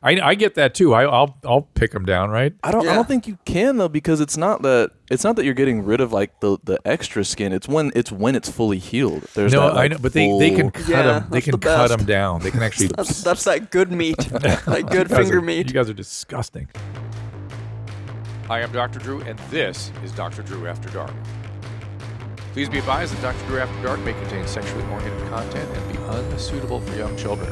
I get that too. I'll pick them down, right? I don't think you can though, because it's not that you're getting rid of like the extra skin. It's when it's fully healed. There's no, that, like, I know, but they can cut them. They can cut them best. down. They can actually. That's that good meat, like good finger meat. You guys are disgusting. Hi, I'm Dr. Drew, and this is Dr. Drew After Dark. Please be advised that Dr. Drew After Dark may contain sexually oriented content and be unsuitable for young children.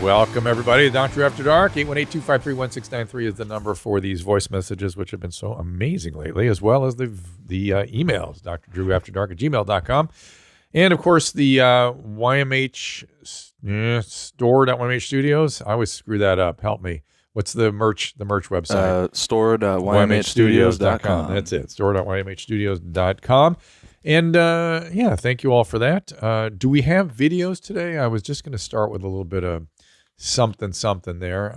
Welcome, everybody, to Dr. After Dark. 818-253-1693 is the number for these voice messages, which have been so amazing lately, as well as the emails, drdrewafterdark@gmail.com. And, of course, the YMH store.ymh studios. I always screw that up. Help me. What's the merch website? Store.ymhstudios.com. That's it, store.ymhstudios.com. And, thank you all for that. Do we have videos today? I was just going to start with a little bit of something there.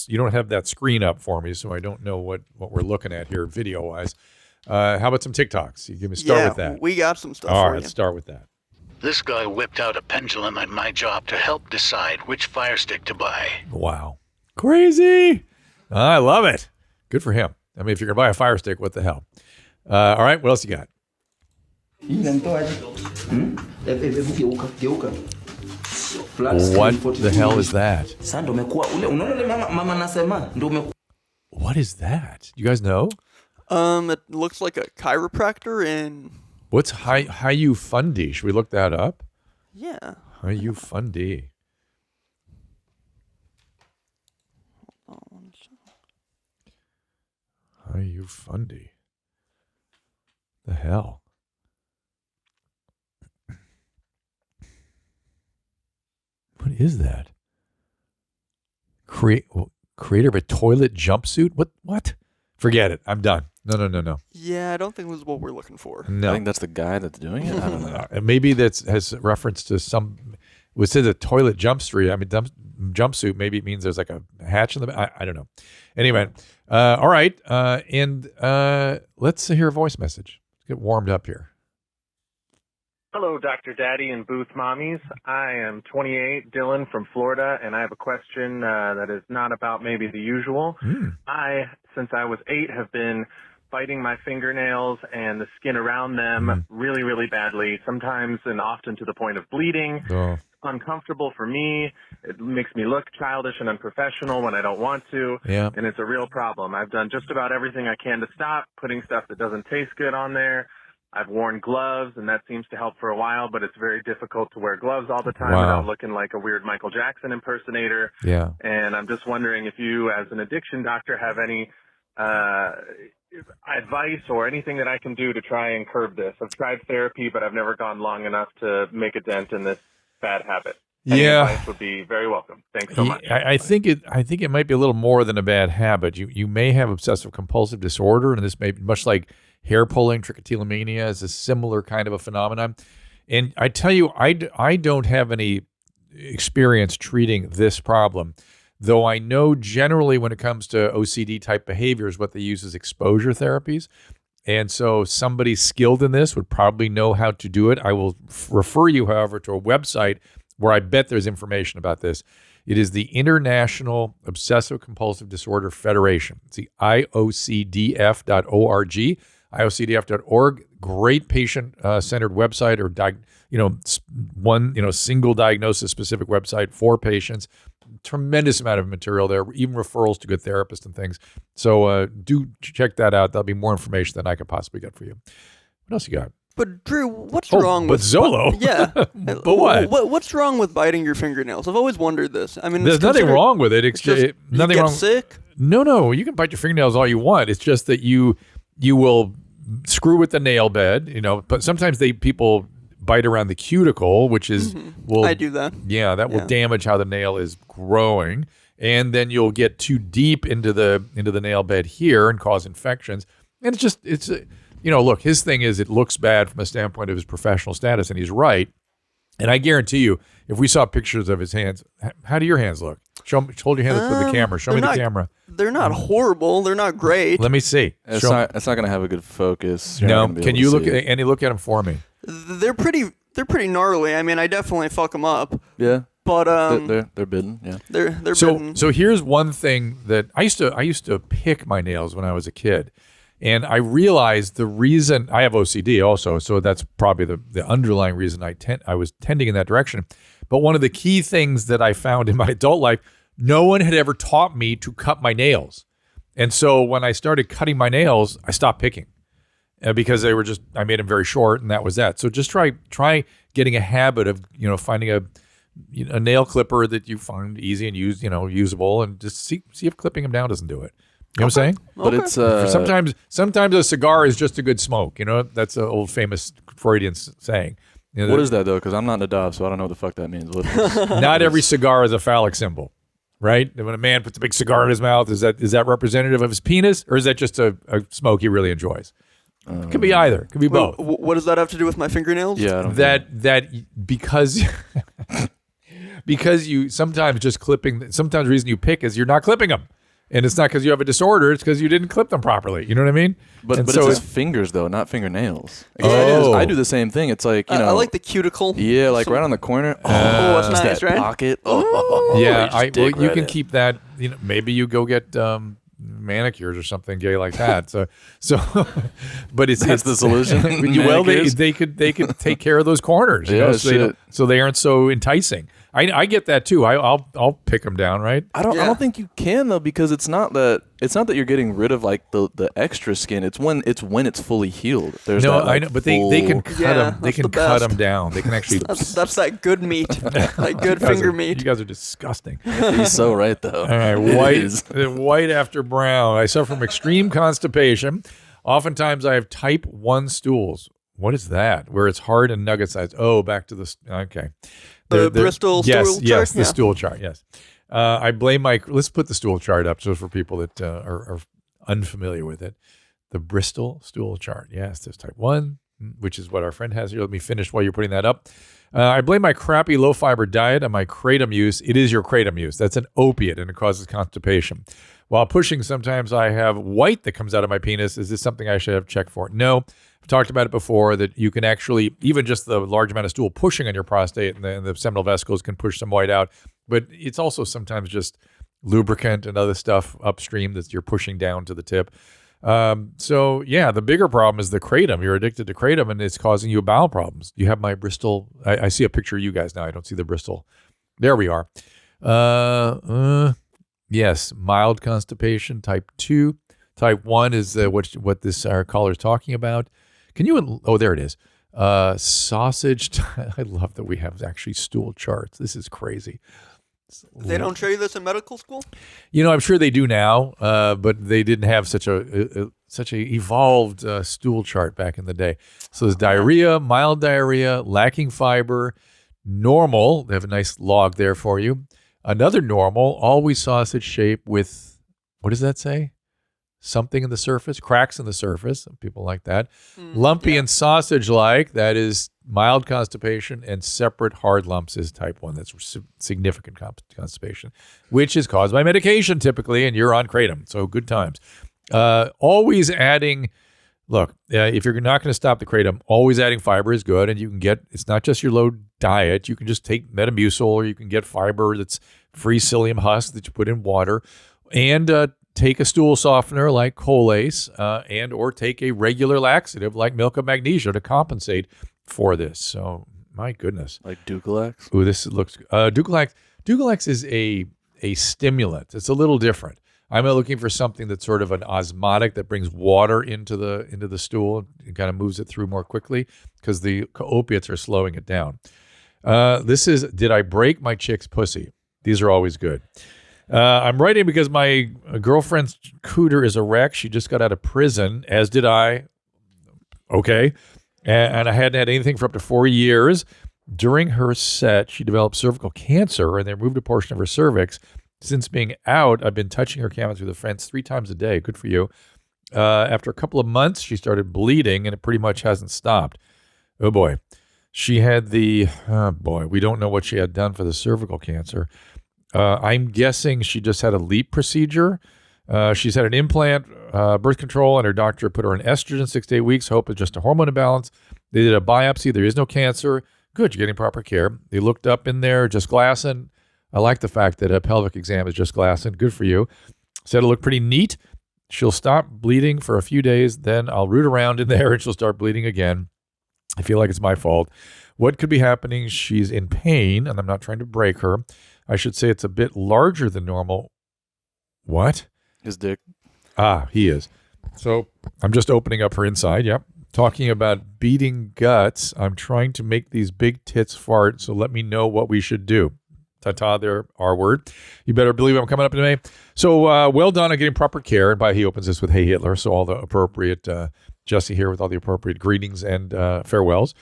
You don't have that screen up for me, so I don't know what we're looking at here video-wise. How about some TikToks? You give me start with that. We got some stuff All for right, you. let's start with that. This guy whipped out a pendulum at my job to help decide which fire stick to buy. Wow. Crazy. I love it. Good for him. I mean, if you're going to buy a fire stick, what the hell? All right, what else you got? What the hell is that? What is that? You guys know? It looks like a chiropractor in. What's Hayu Fundi? Should we look that up? Yeah. Hayu Fundi. Hayu Fundi. The hell? What is that? Creator of a toilet jumpsuit? What? Forget it. I'm done. No. Yeah, I don't think this is what we're looking for. No. I think that's the guy that's doing it. I don't know. Maybe that has reference to some. It says a toilet jumpsuit. I mean, jumpsuit. Maybe it means there's like a hatch in the back. I don't know. Anyway, all right. And let's hear a voice message. Let's get warmed up here. Hello, Dr. Daddy and Booth Mommies. I am 28, Dylan from Florida, and I have a question that is not about maybe the usual. Since I was 8, have been biting my fingernails and the skin around them really, really badly, sometimes and often to the point of bleeding. Oh. Uncomfortable for me. It makes me look childish and unprofessional when I don't want to, and it's a real problem. I've done just about everything I can to stop, putting stuff that doesn't taste good on there. I've worn gloves, and that seems to help for a while, but it's very difficult to wear gloves all the time without looking like a weird Michael Jackson impersonator. Yeah. And I'm just wondering if you, as an addiction doctor, have any advice or anything that I can do to try and curb this. I've tried therapy, but I've never gone long enough to make a dent in this bad habit. Any advice would be very welcome. Thanks so much. I think it might be a little more than a bad habit. You may have obsessive compulsive disorder, and this may be much like hair pulling. Trichotillomania is a similar kind of a phenomenon. And I tell you, I don't have any experience treating this problem, though I know generally when it comes to OCD type behaviors, what they use is exposure therapies. And so somebody skilled in this would probably know how to do it. I will refer you, however, to a website where I bet there's information about this. It is the International Obsessive Compulsive Disorder Federation. It's the IOCDF.org, IOCDF.org. Great patient-centered website, or single diagnosis specific website for patients. Tremendous amount of material there, even referrals to good therapists and things. So do check that out. There'll be more information than I could possibly get for you. What else you got? But Drew, what's wrong with Zolo? Yeah. But what? What's wrong with biting your fingernails? I've always wondered this. I mean, there's nothing wrong with it. Nothing wrong. Sick? No. You can bite your fingernails all you want. It's just that you will screw with the nail bed, But sometimes people bite around the cuticle, which is I do that. Yeah, that will damage how the nail is growing, and then you'll get too deep into the nail bed here and cause infections. And it's look, his thing is it looks bad from the standpoint of his professional status, and he's right. And I guarantee you, if we saw pictures of his hands, how do your hands look? Hold your hands up to the camera. Show me the camera. They're not horrible. They're not great. Let me see. It's not going to have a good focus. No, can you look at them for me? They're pretty gnarly. I mean, I definitely fuck them up. Yeah. But they're bidden. Yeah. they're So bitten. so here's one thing that I used to pick my nails when I was a kid. And I realized the reason I have OCD also, so that's probably the underlying reason I was tending in that direction. But one of the key things that I found in my adult life, no one had ever taught me to cut my nails. And so when I started cutting my nails, I stopped picking because they were I made them very short, and that was that. So just try getting a habit of finding a nail clipper that you find easy and usable, and just see if clipping them down doesn't do it. You know what I'm saying? But it's Sometimes a cigar is just a good smoke. That's an old famous Freudian saying. What is that though? Because I'm not an Adab, so I don't know what the fuck that means. Not every cigar is a phallic symbol, right? When a man puts a big cigar in his mouth, is that representative of his penis, or is that just a smoke he really enjoys? It could be either. It could be both. What does that have to do with my fingernails? Yeah, I don't Because because you sometimes sometimes the reason you pick is you're not clipping them. And it's not because you have a disorder; it's because you didn't clip them properly. You know what I mean? But so it's his fingers though, not fingernails. Oh. I do the same thing. It's like I like the cuticle. Yeah, like right on the corner. that's just nice, that right? pocket. yeah, you right can in. keep that. Maybe you go get manicures or something gay like that. So, but it's the solution. Well, Manicures? they could take care of those corners. Yeah, so they aren't so enticing. I get that too. I'll pick them down, right? I don't think you can though, because it's not that you're getting rid of like the extra skin. It's when it's fully healed. There's No, that, like, I know, but they can cut them. They that's can the cut best. them down. They can actually. That's that good meat, like good You guys finger are- meat. You guys are disgusting. He's so right though. All right, white after brown. I suffer from extreme constipation. Oftentimes, I have type 1 stools. What is that? Where it's hard and nugget sized. Oh, back to the okay. The Bristol stool chart? Yes, the Yeah. stool chart. Yes. I blame let's put the stool chart up so for people that are unfamiliar with it. The Bristol stool chart. Yes, there's type 1, which is what our friend has here. Let me finish while you're putting that up. I blame my crappy low-fiber diet and my kratom use. It is your kratom use. That's an opiate, and it causes constipation. While pushing, sometimes I have white that comes out of my penis. Is this something I should have checked for? No. I've talked about it before that you can actually, even just the large amount of stool pushing on your prostate and the seminal vesicles can push some white out. But it's also sometimes just lubricant and other stuff upstream that you're pushing down to the tip. So yeah, the bigger problem is the kratom. You're addicted to kratom and it's causing you bowel problems. You have my Bristol. I see a picture of you guys now. I don't see the Bristol. There we are. Yes, mild constipation, type 2. Type 1 is what this our caller is talking about. Can you? Oh, there it is. Sausage. I love that we have actually stool charts. This is crazy. They don't show you this in medical school? I'm sure they do now, but they didn't have such a evolved stool chart back in the day. So there's diarrhea, mild diarrhea, lacking fiber, normal. They have a nice log there for you. Another normal, always sausage shape with, what does that say? Something in the surface, cracks in the surface. People like that. Lumpy and sausage-like, that is mild constipation, and separate hard lumps is type 1. That's significant constipation, which is caused by medication typically, and you're on kratom, so good times. Always adding, look, if you're not going to stop the kratom, always adding fiber is good, and you can get, it's not just your low diet. You can just take Metamucil, or you can get fiber that's free psyllium husk that you put in water, and take a stool softener like Colace, and or take a regular laxative like milk of magnesia to compensate for this. So, my goodness. Like Ducalax? Ooh, this looks Dugalax is a stimulant. It's a little different. I'm looking for something that's sort of an osmotic that brings water into the stool and kind of moves it through more quickly because the opiates are slowing it down. This is, did I break my chick's pussy? These are always good. I'm writing because my girlfriend's cooter is a wreck. She just got out of prison, as did I. Okay. And I hadn't had anything for up to 4 years. During her set, she developed cervical cancer, and they removed a portion of her cervix. Since being out, I've been touching her cavities with a fence 3 times a day. Good for you. After a couple of months, she started bleeding, and it pretty much hasn't stopped. Oh, boy. She had we don't know what she had done for the cervical cancer. I'm guessing she just had a LEAP procedure. She's had an implant, birth control, and her doctor put her on estrogen 6 to 8 weeks. Hope it's just a hormone imbalance. They did a biopsy. There is no cancer. Good, you're getting proper care. They looked up in there, just glassing. I like the fact that a pelvic exam is just glassing. Good for you. Said it looked pretty neat. She'll stop bleeding for a few days, then I'll root around in there and she'll start bleeding again. I feel like it's my fault. What could be happening? She's in pain, and I'm not trying to break her. I should say it's a bit larger than normal. What? His dick. He is. So I'm just opening up her inside. Yep. Talking about beating guts. I'm trying to make these big tits fart, so let me know what we should do. Ta-ta, there, R word. You better believe I'm coming up in May. So well done on getting proper care. And by he opens this with Hey Hitler, so all the appropriate, Jesse here with all the appropriate greetings and farewells.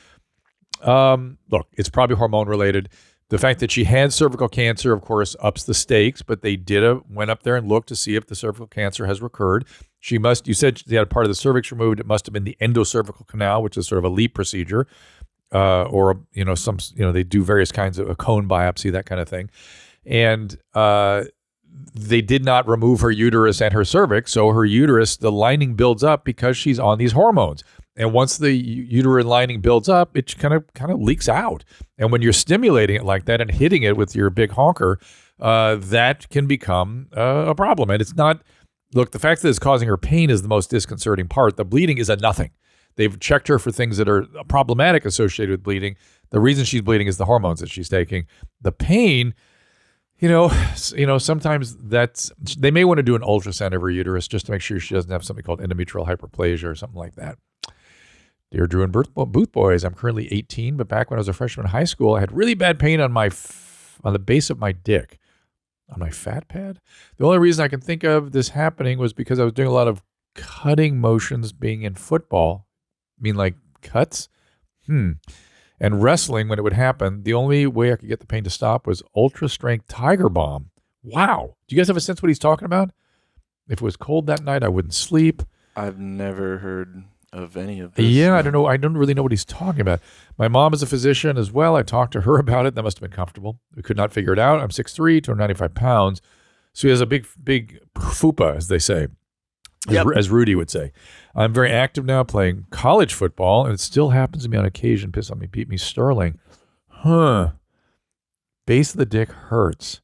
Look, it's probably hormone related. The fact that she had cervical cancer, of course, ups the stakes, but they went up there and looked to see if the cervical cancer has recurred. You said she had part of the cervix removed. It must have been the endocervical canal, which is sort of a LEEP procedure. They do various kinds of a cone biopsy, that kind of thing. And they did not remove her uterus and her cervix. So her uterus, the lining builds up because she's on these hormones. And once the uterine lining builds up, it kind of leaks out. And when you're stimulating it like that and hitting it with your big honker, that can become a problem. And it's not, look, the fact that it's causing her pain is the most disconcerting part. The bleeding is a nothing. They've checked her for things that are problematic associated with bleeding. The reason she's bleeding is the hormones that she's taking. The pain, sometimes they may want to do an ultrasound of her uterus just to make sure she doesn't have something called endometrial hyperplasia or something like that. Dear Drew and Booth Boys, I'm currently 18, but back when I was a freshman in high school, I had really bad pain on the base of my dick, on my fat pad. The only reason I can think of this happening was because I was doing a lot of cutting motions being in football. I mean, like cuts? And wrestling, when it would happen, the only way I could get the pain to stop was ultra-strength Tiger Balm. Wow. Do you guys have a sense what he's talking about? If it was cold that night, I wouldn't sleep. I've never heard of any of this. Yeah, I don't know. I don't really know what he's talking about. My mom is a physician as well. I talked to her about it. That must have been comfortable. We could not figure it out. I'm 6'3", 295 pounds. So he has a big fupa, as they say. As Rudy would say. I'm very active now playing college football, and it still happens to me on occasion. Piss on me, beat me, Sterling. Base of the dick hurts.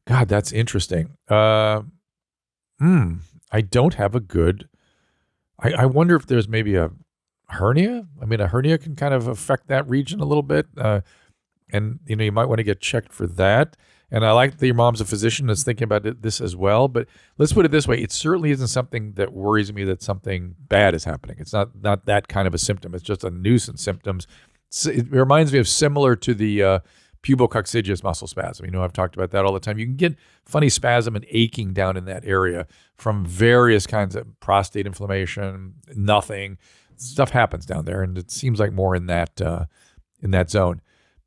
God, that's interesting. I don't have a good... I wonder if there's maybe a hernia. I mean, a hernia can kind of affect that region a little bit. And, you might want to get checked for that. And I like that your mom's a physician that's thinking about this as well. But let's put it this way. It certainly isn't something that worries me that something bad is happening. It's not that kind of a symptom. It's just a nuisance symptoms. It reminds me of similar to the pubococcygeus muscle spasm. I've talked about that all the time. You can get funny spasm and aching down in that area from various kinds of prostate inflammation, nothing. Stuff happens down there, and it seems like more in that zone.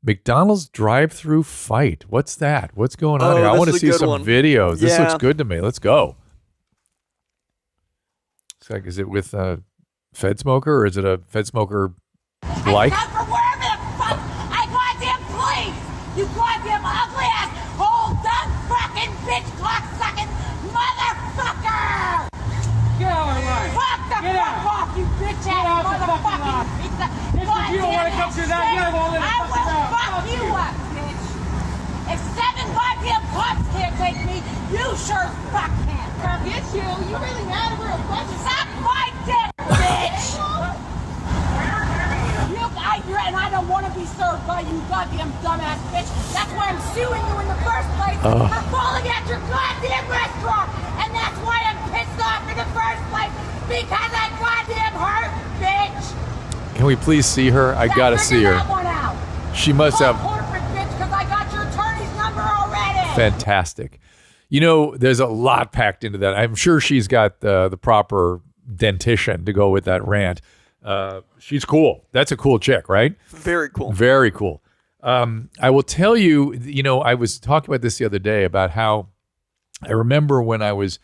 McDonald's drive-through fight. What's that? What's going on here? I want to see some videos. This looks good to me. Let's go. It's like, is it with a Fed smoker, or is it a Fed smoker like? I come from wherever the fuck I goddamn please! You goddamn ugly ass, whole dumb fucking bitch cocksucking motherfucker! Get out of my line! Fuck the fuck off, you bitch ass motherfucking pizza! You don't want to come through that, you won't let it I will fuck you up, bitch! If 7 goddamn cops can't take me, you sure as fuck can! Get you! You really mad over a question? Suck my dick, bitch! And I don't want to be served by you goddamn dumbass bitch. That's why I'm suing you in the first place for falling at your goddamn restaurant. And that's why I'm pissed off in the first place, because I goddamn hurt, bitch. Can we please see her? I gotta see her. That one out. She must have corporate bitch, because I got your attorney's number already. Fantastic. There's a lot packed into that. I'm sure she's got the proper dentition to go with that rant. She's cool. That's a cool chick, right? Very cool. Very cool. I will tell you, I was talking about this the other day about how I remember when I was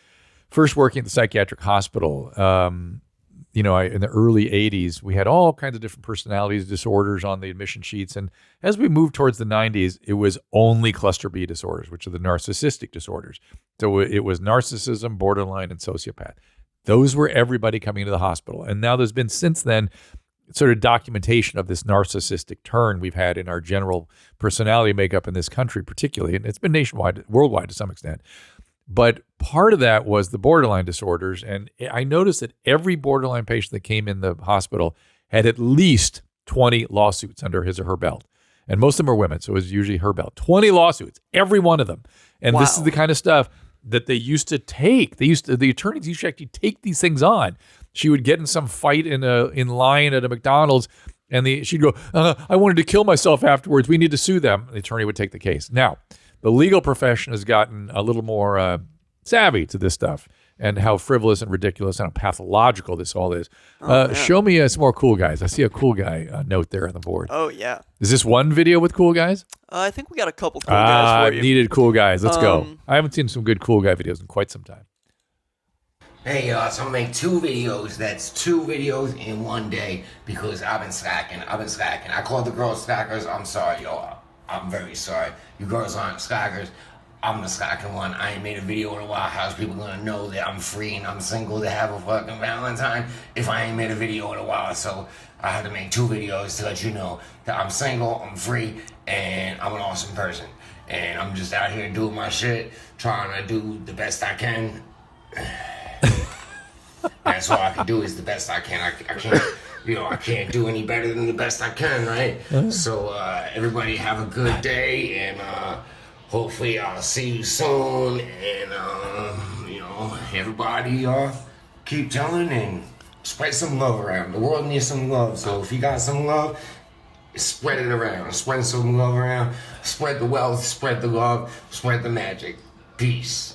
first working at the psychiatric hospital, in the early 80s, we had all kinds of different personalities disorders on the admission sheets. And as we moved towards the 90s, it was only cluster B disorders, which are the narcissistic disorders. So it was narcissism, borderline, and sociopath. Those were everybody coming into the hospital. And now there's been since then sort of documentation of this narcissistic turn we've had in our general personality makeup in this country, particularly, and it's been nationwide, worldwide to some extent. But part of that was the borderline disorders, and I noticed that every borderline patient that came in the hospital had at least 20 lawsuits under his or her belt. And most of them are women, so it was usually her belt. 20 lawsuits, every one of them. And this is the kind of stuff that they used to take. The attorneys used to actually take these things on. She would get in some fight in line at a McDonald's, and she'd go, I wanted to kill myself afterwards. We need to sue them. The attorney would take the case. Now, the legal profession has gotten a little more savvy to this stuff and how frivolous and ridiculous and how pathological this all is. Show me some more cool guys. I see a cool guy note there on the board. Oh, yeah. Is this one video with cool guys? I think we got a couple cool guys for you. Needed cool guys. Let's go. I haven't seen some good cool guy videos in quite some time. Hey, so I'm gonna make 2 videos. That's 2 videos in one day because I've been slacking. I called the girls slackers. I'm sorry, yo. I'm very sorry. You girls aren't slackers. I'm the slacking one. I ain't made a video in a while. How's people gonna know that I'm free and I'm single to have a fucking Valentine if I ain't made a video in a while? So I had to make 2 videos to let you know that I'm single, I'm free, and I'm an awesome person. And I'm just out here doing my shit, trying to do the best I can. That's all I can do is the best I can. I can't, I can't do any better than the best I can, right? So everybody have a good day, and hopefully I'll see you soon. And everybody keep telling and spread some love around. The world needs some love. So if you got some love, spread it around. Spread some love around. Spread the wealth. Spread the love. Spread the magic. Peace.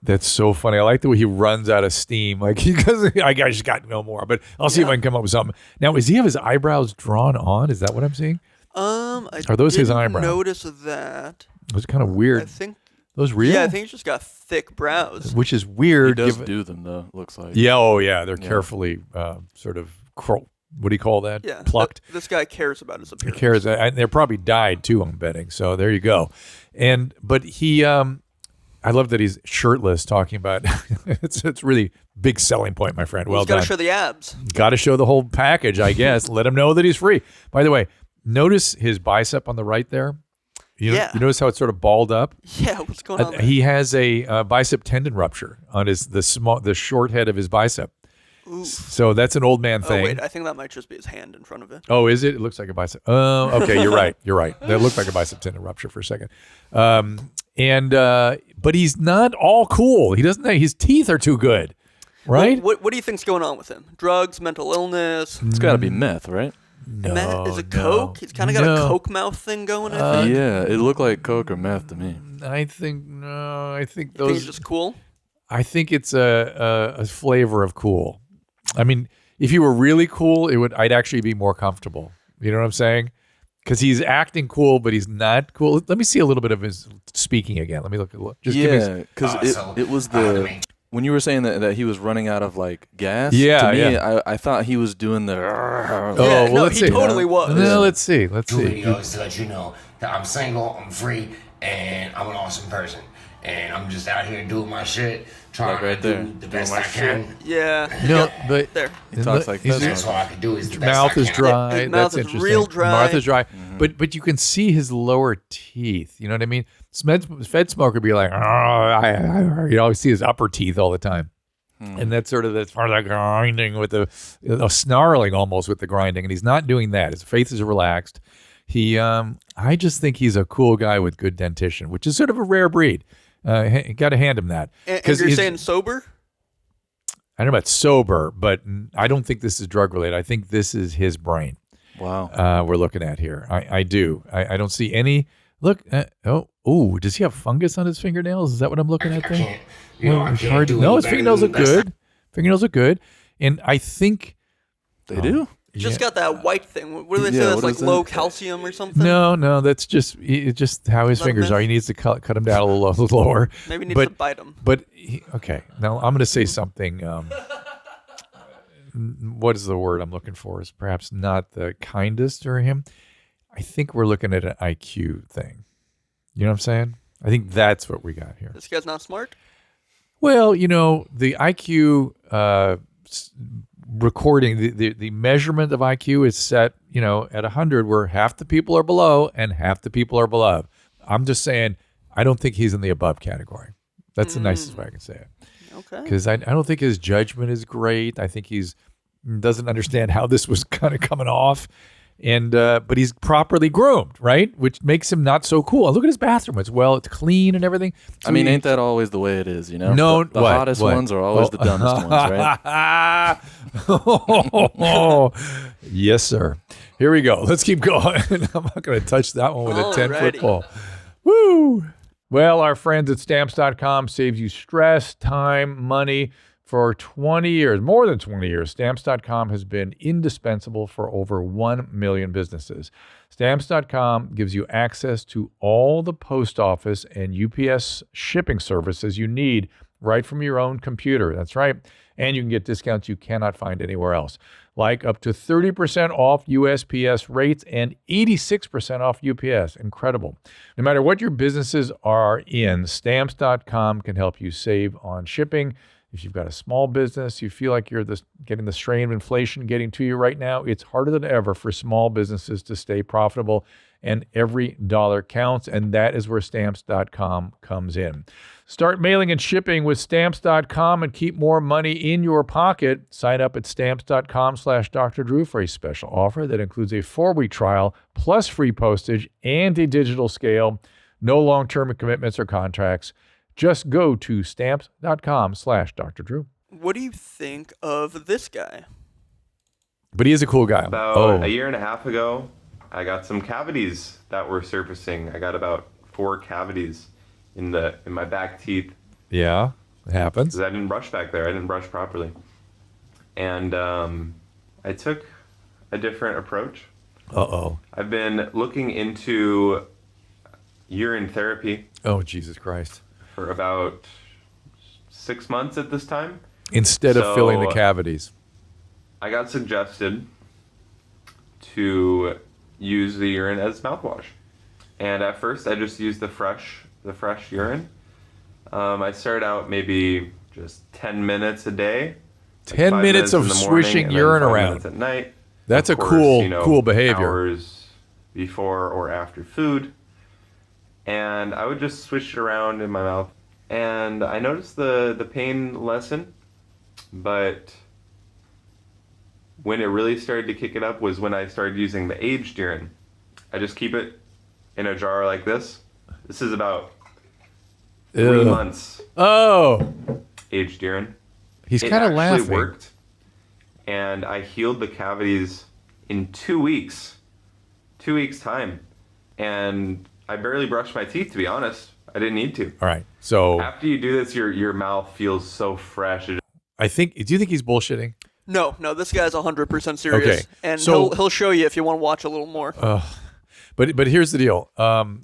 That's so funny. I like the way he runs out of steam. Like I just got no more, but I'll see if I can come up with something. Now, does he have his eyebrows drawn on? Is that what I'm seeing? Are those his eyebrows? Notice that. Those are kind of weird. I think those real. Yeah, I think he's just got thick brows. Which is weird. He does do them though. Looks like. Yeah. Oh yeah. They're carefully sort of what do you call that? Yeah. Plucked. This guy cares about his appearance. He cares. They're probably dyed too, I'm betting. So there you go. But he. I love that he's shirtless talking about it's really big selling point, my friend. Well done. He's got to show the abs. Got to show the whole package, I guess. Let him know that he's free. By the way, notice his bicep on the right there. You notice how it's sort of balled up? Yeah, what's going on there? He has a bicep tendon rupture on the short head of his bicep. Ooh. So that's an old man thing. Oh, wait, I think that might just be his hand in front of it. Oh, is it? It looks like a bicep. Oh, okay, you're right. You're right. That looked like a bicep tendon rupture for a second. But he's not all cool. He doesn't. His teeth are too good, right? What do you think's going on with him? Drugs, mental illness? It's got to be meth, right? No, meth? Is it coke? He's kind of got a coke mouth thing going. I think. Yeah, it looked like coke or meth to me. I think no. I think those. You think it's just cool? I think it's a flavor of cool. I mean, if you were really cool, I'd actually be more comfortable. You know what I'm saying? Because he's acting cool, but he's not cool. Let me see a little bit of his speaking again. Let me look. Just because it was when you were saying that he was running out of like gas. Yeah, to me, yeah. I thought he was doing the. Let's see. He totally was. No, let's see. Let's see. Videos to let you know that I'm single, I'm free, and I'm an awesome person. And I'm just out here doing my shit, trying to do the best I can. Yeah. No, but there. He talks like this. That's all I can do is the best mouth I can. is dry. His mouth That's is real dry. Mouth is dry. But you can see his lower teeth. You know what I mean? Fed smoker would be like, you always see his upper teeth all the time. And that's part of that grinding with the snarling almost with the grinding. And he's not doing that. His face is relaxed. I just think he's a cool guy with good dentition, which is sort of a rare breed. Got to hand him that. And you're saying sober? I don't know about sober, but I don't think this is drug related. I think this is his brain. Wow. We're looking at here. I do. I don't see any. Look. Does he have fungus on his fingernails? Is that what I'm looking at there? No, his fingernails look good. Fingernails look good, and I think they do. Just got that white thing. What do they say? That's like low calcium or something? No, that's just how his fingers are. He needs to cut them down a little lower. Maybe he needs to bite them. But okay, now I'm going to say something. What is the word I'm looking for? Is perhaps not the kindest for him. I think we're looking at an IQ thing. You know what I'm saying? I think that's what we got here. This guy's not smart? Well, the IQ recording the measurement of IQ is set, at 100, where half the people are below and half the people are above. I'm just saying, I don't think he's in the above category. That's the nicest way I can say it. Okay. Because I don't think his judgment is great. I think doesn't understand how this was kind of coming off. And but he's properly groomed, right? Which makes him not so cool. Look at his bathroom. It's clean and everything. So ain't that always the way it is, No, the hottest ones are always the dumbest ones, right? Yes, sir. Here we go. Let's keep going. I'm not going to touch that one with a 10-foot pole. Woo! Well, our friends at Stamps.com saves you stress, time, money. For 20 years, more than 20 years, Stamps.com has been indispensable for over 1 million businesses. Stamps.com gives you access to all the post office and UPS shipping services you need right from your own computer. That's right. And you can get discounts you cannot find anywhere else, like up to 30% off USPS rates and 86% off UPS. Incredible. No matter what your businesses are in, Stamps.com can help you save on shipping. If you've got a small business, you feel like you're getting the strain of inflation getting to you right now, it's harder than ever for small businesses to stay profitable, and every dollar counts, and that is where Stamps.com comes in. Start mailing and shipping with Stamps.com and keep more money in your pocket. Sign up at Stamps.com/Dr. Drew for a special offer that includes a 4-week trial plus free postage and a digital scale. No long-term commitments or contracts. Just go to Stamps.com/Dr. Drew. What do you think of this guy? But he is a cool guy. About a year and a half ago, I got some cavities that were surfacing. I got about 4 cavities in my back teeth. Yeah, it happens. Because I didn't brush back there. I didn't brush properly. And I took a different approach. Uh-oh. I've been looking into urine therapy. Oh, Jesus Christ. For about 6 months at this time. Instead of filling the cavities. I got suggested to use the urine as mouthwash. And at first I just used the fresh urine. I started out maybe just 10 minutes a day. 10 minutes of swishing urine around at night. That's a cool behavior. Hours before or after food. And I would just swish it around in my mouth. And I noticed the pain lessen. But when it really started to kick it up was when I started using the aged urine. I just keep it in a jar like this. This is about 3 months. Oh. Aged urine. He's kind of laughing. It actually worked. And I healed the cavities in 2 weeks. 2 weeks' time. And I barely brushed my teeth, to be honest. I didn't need to. All right. So after you do this, your mouth feels so fresh. Do you think he's bullshitting? No, this guy's 100% serious. Okay. And so, he'll show you if you want to watch a little more. But here's the deal.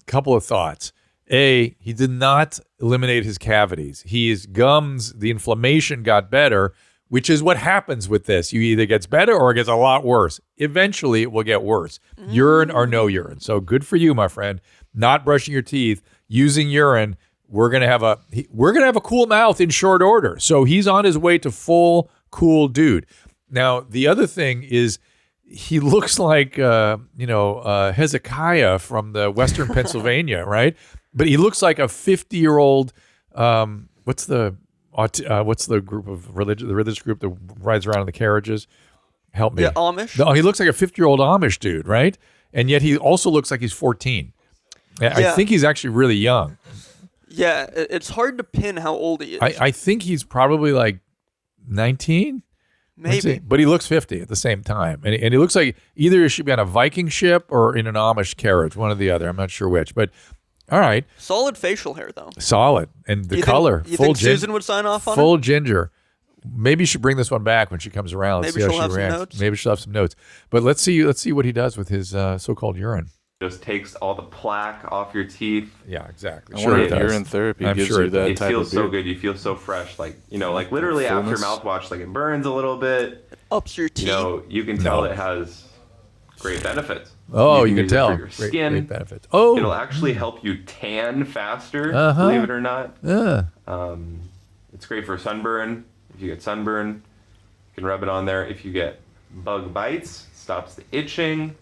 Couple of thoughts. A, he did not eliminate his cavities. His gums, the inflammation got better, which is what happens with this. You either gets better or it gets a lot worse. Eventually, it will get worse. Urine or no urine. So good for you, my friend. Not brushing your teeth, using urine. We're gonna have a cool mouth in short order. So he's on his way to full cool dude. Now the other thing is, he looks like Hezekiah from the Western Pennsylvania, right? But he looks like a 50-year-old. What's the group of the religious group that rides around in the carriages? Help me. Yeah, Amish. No, he looks like a 50-year-old Amish dude, right? And yet he also looks like he's 14. I think he's actually really young. Yeah, it's hard to pin how old he is. I think he's probably like 19. Maybe. But he looks 50 at the same time. And he looks like either he should be on a Viking ship or in an Amish carriage, one or the other. I'm not sure which. But all right. Solid facial hair, though. Solid. And the color. You think Susan would sign off on full it? Ginger. Maybe you should bring this one back when she comes around. Let's see how she reacts. Maybe she'll have some notes. But let's see what he does with his so-called urine. Just takes all the plaque off your teeth. Yeah, exactly. Sure, urine therapy gives you that type of It feels so good. You feel so fresh. Like literally after mouthwash, like it burns a little bit. It ups your teeth. You can tell it has great benefits. Oh, you can use it tell. for your skin. Great benefits. Oh, it'll actually help you tan faster. Believe it or not. It's great for sunburn. If you get sunburn, You can rub it on there. If you get bug bites, stops the itching,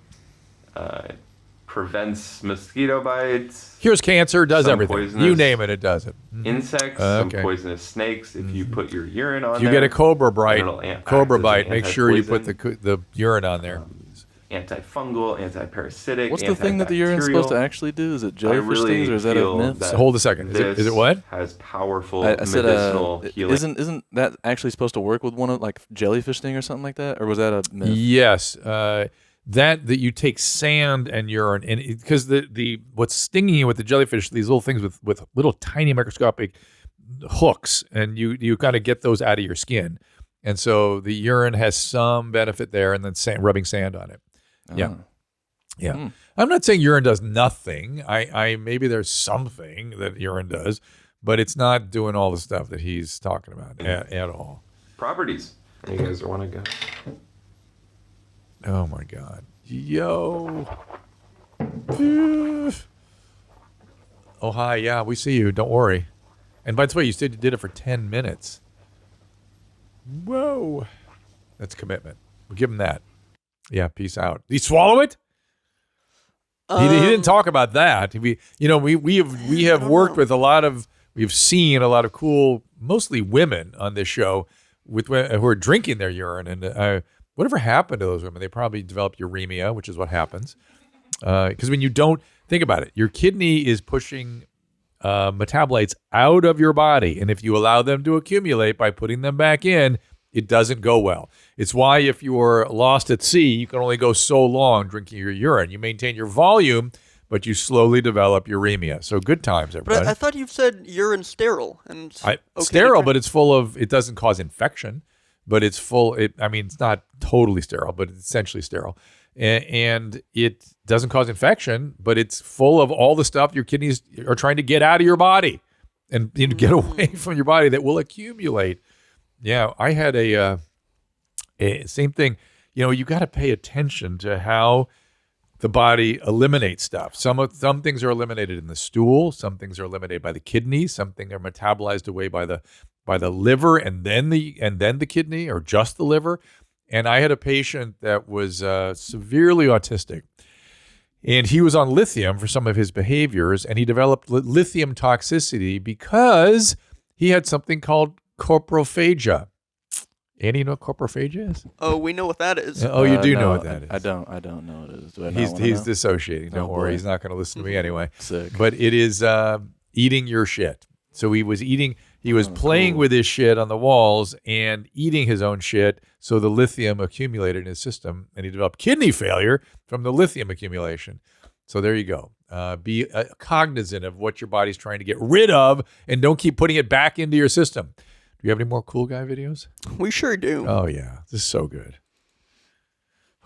prevents mosquito bites. Here's cancer, does some everything. poisonous You name it, it does it. Insects, some poisonous snakes. If you put your urine on If you there, get a cobra bite, it'll act as an make sure you put anti-poison. the urine on there. Antifungal, antiparasitic. What's the thing that the urine's supposed to actually do? Is it jellyfish stings or is that a myth? So hold a second. Is it what? Has powerful I said, medicinal healing. Isn't that actually supposed to work with one of like jellyfish sting or something like that, or was that a myth? Yes, that you take sand and urine, and because the what's stinging you with the jellyfish, these little things with little tiny microscopic hooks, and you kind of get those out of your skin, and so the urine has some benefit there, and then rubbing sand on it. Yeah. Yeah. I'm not saying urine does nothing. I maybe there's something that urine does, but it's not doing all the stuff that he's talking about at all. Properties. You guys want to go? Oh my God. Yo. Oh, hi. Yeah, we see you. Don't worry. And by the way, you said you did it for 10 minutes. Whoa. That's commitment. We'll give him that. Yeah, peace out. Did he swallow it? He didn't talk about that. We have worked with we've seen a lot of cool, mostly women on this show who are drinking their urine. And whatever happened to those women, they probably developed uremia, which is what happens. Because when you don't think about it, your kidney is pushing metabolites out of your body. And if you allow them to accumulate by putting them back in, it doesn't go well. It's why if you're lost at sea, you can only go so long drinking your urine. You maintain your volume, but you slowly develop uremia. So good times, everybody. But I thought you said urine sterile. And sterile, but it's full of, it doesn't cause infection, but it's it's not totally sterile, but it's essentially sterile. And it doesn't cause infection, but it's full of all the stuff your kidneys are trying to get out of your body and get away from your body that will accumulate. Yeah, I had a same thing. You got to pay attention to how the body eliminates stuff. Some things are eliminated in the stool. Some things are eliminated by the kidneys. Some things are metabolized away by the liver, and then the kidney, or just the liver. And I had a patient that was severely autistic, and he was on lithium for some of his behaviors, and he developed lithium toxicity because he had something called coprophagia. Andy, you know what coprophagia is? Oh, we know what that is. Oh, you do no, know what that is. I don't know what it is. Do I He's dissociating. Don't worry. Boy. He's not going to listen to me anyway. Sick. But it is eating your shit. So he was playing with his shit on the walls and eating his own shit. So the lithium accumulated in his system, and he developed kidney failure from the lithium accumulation. So there you go. Be cognizant of what your body's trying to get rid of, and don't keep putting it back into your system. Do you have any more cool guy videos? We sure do. Oh, yeah. This is so good.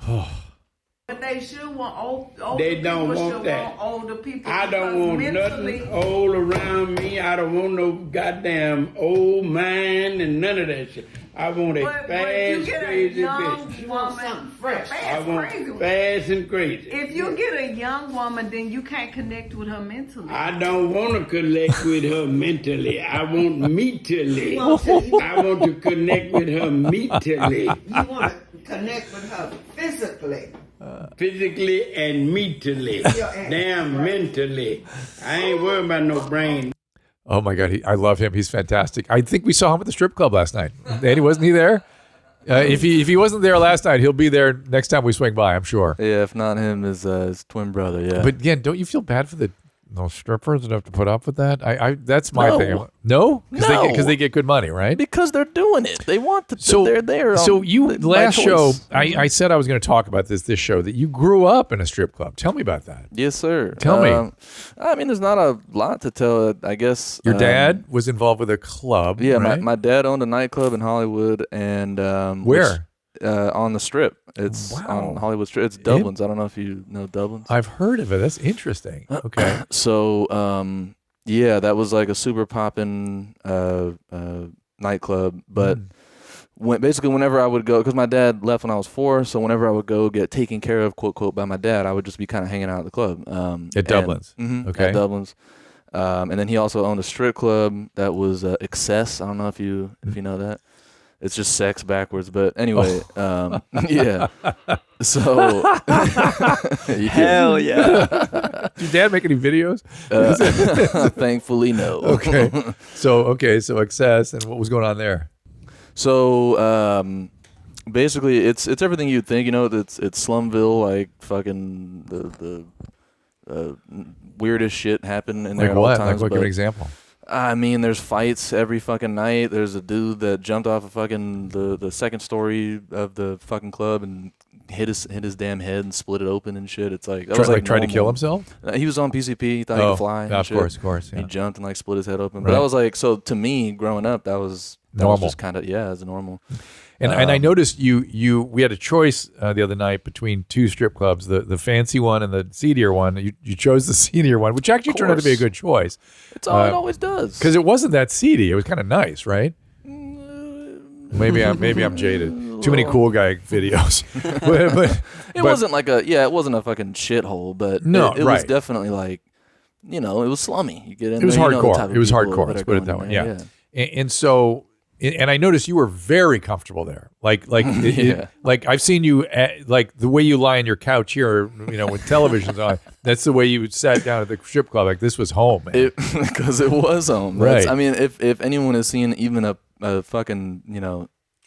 But they should want old They people don't want should that. want older people. I don't because want mentally, nothing old around me. I don't want no goddamn old man and none of that shit. I want a but you fast, get a crazy young bitch. woman, fast, I want crazy. fast and crazy. If you get a young woman, then you can't connect with her mentally. I don't want to connect with her mentally. I want mentally. I want to connect with her mentally. You want to connect with her physically. Physically and mentally. Damn, mentally. I ain't worried about no brain. Oh my God, I love him. He's fantastic. I think we saw him at the strip club last night. Andy, wasn't he there? If he wasn't there last night, he'll be there next time we swing by, I'm sure. Yeah, if not him, his twin brother. Yeah. But again, don't you feel bad for those strippers that have to put up with that? That's my thing. No, because they get good money, right? Because they're doing it. They want to. So they're there. So last show, Mm-hmm. I said I was going to talk about this show, that you grew up in a strip club. Tell me about that. Yes, sir. Tell me. I mean, there's not a lot to tell. I guess Your dad was involved with a club. Yeah, right? my dad owned a nightclub in Hollywood, and where? On the Strip. It's on Hollywood Strip. It's Dublin's. I don't know if you know Dublin's. I've heard of it. That's interesting. Okay. So, yeah, that was like a super poppin' nightclub. But basically, whenever I would go, because my dad left when I was 4, so whenever I would go get taken care of, quote, quote, by my dad, I would just be kind of hanging out at the club. At Dublin's. Okay. At Dublin's. And then he also owned a strip club that was Excess. I don't know if you know that. It's just sex backwards. But anyway, yeah. So Hell yeah. Did your dad make any videos? Thankfully, no. Okay. So excess, and what was going on there? So basically, it's everything you'd think. You know, it's Slumville, like fucking the weirdest shit happen in there Like at all what? times. Like what? Give but- an example. I mean, there's fights every fucking night. There's a dude that jumped off of fucking the second story of the fucking club and hit his damn head and split it open and shit. It's like that was like tried to kill normal. himself. He was on PCP. He thought he could fly. And of shit. course. Yeah. He jumped and like split his head open. But Right. that was like, so to me, growing up, that was Normal. just kind of as normal. And I noticed we had a choice the other night between two strip clubs, the fancy one and the seedier one. You chose the seedier one, which actually turned out to be a good choice. It's all it always does. Because it wasn't that seedy. It was kind of nice, right? Maybe I'm jaded. Too many cool guy videos. but it wasn't like it wasn't a fucking shithole, but No, it right. was definitely like, it was slummy. You get in it was there, you know the hardcore. type of It was people hardcore. that Let's are put it going that in way. there, Yeah. And so, and I noticed you were very comfortable there. Like like I've seen you like the way you lie on your couch here, with televisions on. That's the way you sat down at the strip club. Like this was home, man. Because it was home. Right. I mean, if anyone has seen even a fucking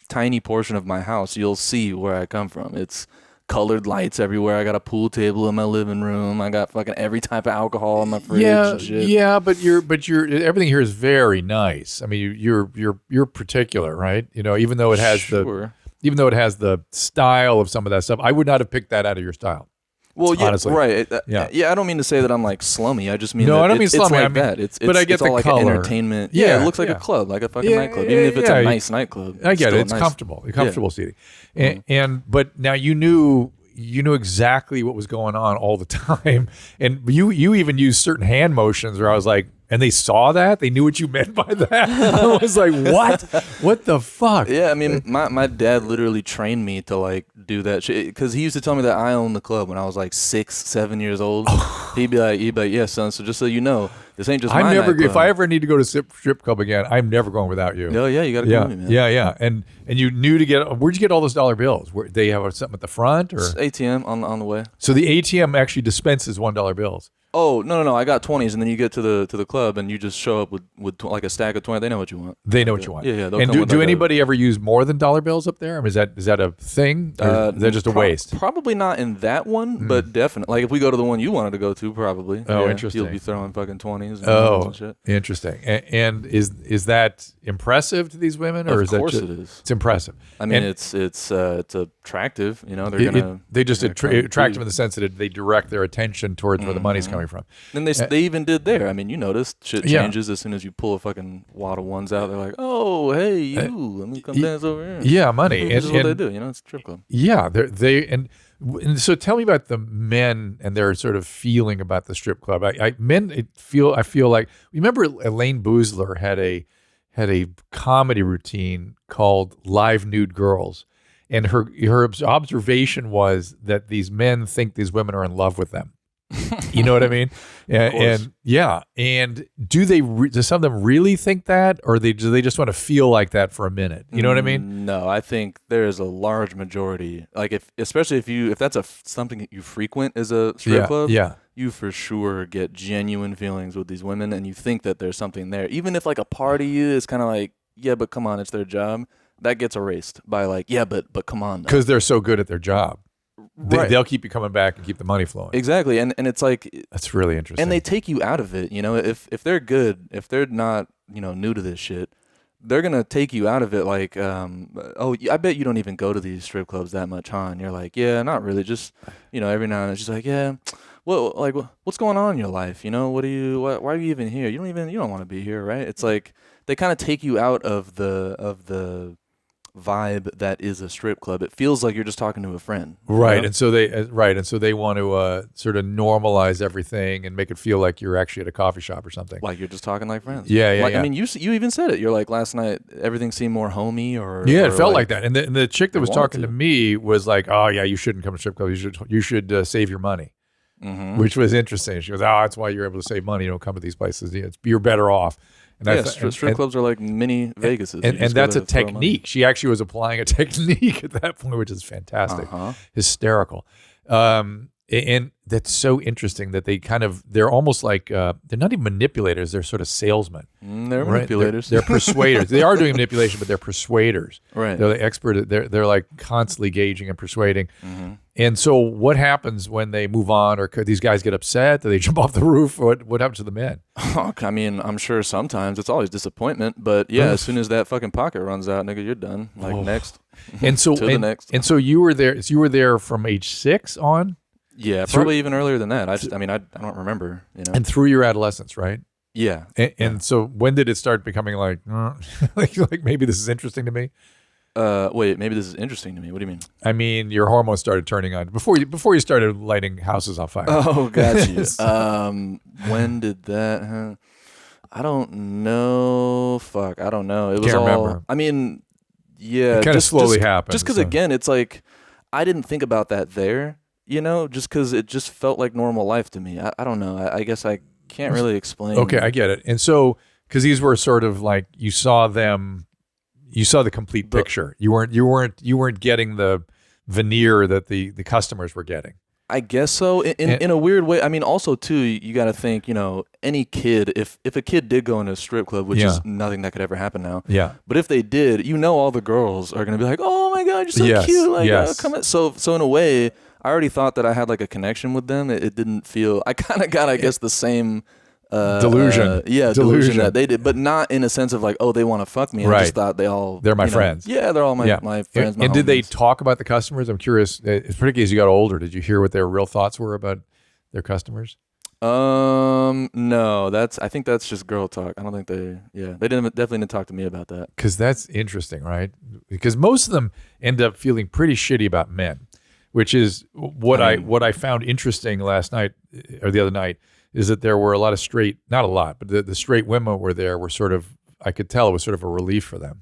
tiny portion of my house, you'll see where I come from. It's colored lights everywhere. I got a pool table in my living room. I got fucking every type of alcohol in my fridge and shit. Yeah, but you're everything here is very nice. I mean, you're particular, right? Even though it has the style of some of that stuff, I would not have picked that out of your style. Well, yeah, honestly. right. Yeah. I don't mean to say that I'm like slummy. I just mean No, that I don't mean it's slummy. like I mean- that. It's but I get it's the all like color. an entertainment. Yeah, it looks like yeah. a club, like a fucking Yeah, nightclub. Even if it's yeah, a nice nightclub. I get it. still It's nice. comfortable. It's comfortable seating. Mm-hmm. But now you knew exactly what was going on all the time, and you even used certain hand motions where I was like, and they saw that, they knew what you meant by that. I was like, what the fuck? Yeah, I mean, my dad literally trained me to like do that shit because he used to tell me that I owned the club when I was like 6, 7 years old. he'd be like, yeah, son. So just so you know, this ain't just my nightclub. If I ever need to go to strip club again, I'm never going without you. Oh yeah, you got to go with me, man. Yeah. And you knew where'd you get all those dollar bills? Where they have something at the front or It's ATM on the way. So the ATM actually dispenses $1 bills. Oh no! I got 20s, and then you get to the club, and you just show up with like a stack of 20. They know what you want. They know what you want. Yeah. And do anybody ever use more than dollar bills up there? I mean, is that a thing? Or is that just a waste? Probably not in that one, but definitely. Like if we go to the one you wanted to go to, probably. Oh, yeah, interesting. You'll be throwing fucking 20s. And shit. Interesting. And is that impressive to these women, or Of is that course just, it is. It's impressive. I mean, And it's attractive. they just attract them in the sense that they direct their attention towards where the money's coming from. And they even did there. I mean, you noticed shit changes as soon as you pull a fucking wad of ones out. They're like, oh, hey, you, let me come dance over here. Yeah, money. This is what they do. It's a strip club. Yeah, and so tell me about the men and their sort of feeling about the strip club. I feel like, remember Elaine Boozler had a comedy routine called Live Nude Girls, and her observation was that these men think these women are in love with them. You know what I mean? And do some of them really think that, or do they just want to feel like that for a minute? You know what I mean? No, I think there is a large majority. Like especially if that's something that you frequent as a strip club, you for sure get genuine feelings with these women, and you think that there's something there. Even if like a part of you is kind of like, yeah, but come on, it's their job. That gets erased by like, yeah, but come on, because they're so good at their job. Right. They'll keep you coming back and keep the money flowing. Exactly, and it's like that's really interesting. And they take you out of it. If they're good, if they're not new to this shit, they're gonna take you out of it. Like, I bet you don't even go to these strip clubs that much, huh? And you're like, yeah, not really. Just every now and then, she's like, yeah, well, like, what's going on in your life? Why are you even here? You don't want to be here, right? It's like they kind of take you out of the vibe that is a strip club. It feels like you're just talking to a friend, right? And so they want to sort of normalize everything and make it feel like you're actually at a coffee shop or something, like you're just talking like friends. Yeah. I mean, you even said it. You're like, last night everything seemed more homey, or it felt like that. And the chick that was talking to me was like, oh yeah, you shouldn't come to strip club. You should save your money. which was interesting. She goes, "Oh, that's why you're able to save money. You don't come to these places. You're better off." And yeah, strip clubs are like mini Vegases. And that's a technique. She actually was applying a technique at that point, which is fantastic, hysterical. And that's so interesting that they're almost like, they're not even manipulators. They're sort of salesmen. They're manipulators. They're persuaders. They are doing manipulation, but they're persuaders. Right. They're the expert. They're like constantly gauging and persuading. And so what happens when they move on, or could these guys get upset? Do they jump off the roof? What happens to the men? I mean, I'm sure sometimes it's always disappointment, but yeah, as soon as that fucking pocket runs out, nigga, you're done. Like next. And so to the next. And so you were there. So you were there from age 6 on. Yeah, probably even earlier than that. I don't remember. You know. And through your adolescence, right? Yeah. And so when did it start becoming like, like maybe this is interesting to me? Wait, maybe this is interesting to me. What do you mean? I mean, your hormones started turning on before you started lighting houses on fire. Oh, got you. When did that? I don't know. Fuck, I don't know. It was all. Remember. I mean, yeah, it kind of slowly happened. Just because again, it's like I didn't think about that there. You know, just because it just felt like normal life to me. I don't know. I guess I can't really explain. Okay, I get it. And so, because these were sort of like you saw the complete picture. You weren't getting the veneer that the customers were getting. I guess so. In a weird way. I mean, also too, you got to think. You know, any kid, if a kid did go into a strip club, which is nothing that could ever happen now. Yeah. But if they did, you know, all the girls are gonna be like, "Oh my God, you're so cute!" Like, come on. So in a way, I already thought that I had like a connection with them. It didn't feel. I kind of got, I guess, the same delusion. Delusion that they did, but not in a sense of like, oh, they want to fuck me. Right. I just thought they're my friends. Yeah, they're all my friends. And did they talk about the customers? I'm curious, particularly as you got older. Did you hear what their real thoughts were about their customers? No, I think that's just girl talk. I don't think they definitely didn't talk to me about that. Because that's interesting, right? Because most of them end up feeling pretty shitty about men, which is what I found interesting last night or the other night is that there were a lot of straight, not a lot, but the straight women were sort of, I could tell it was sort of a relief for them.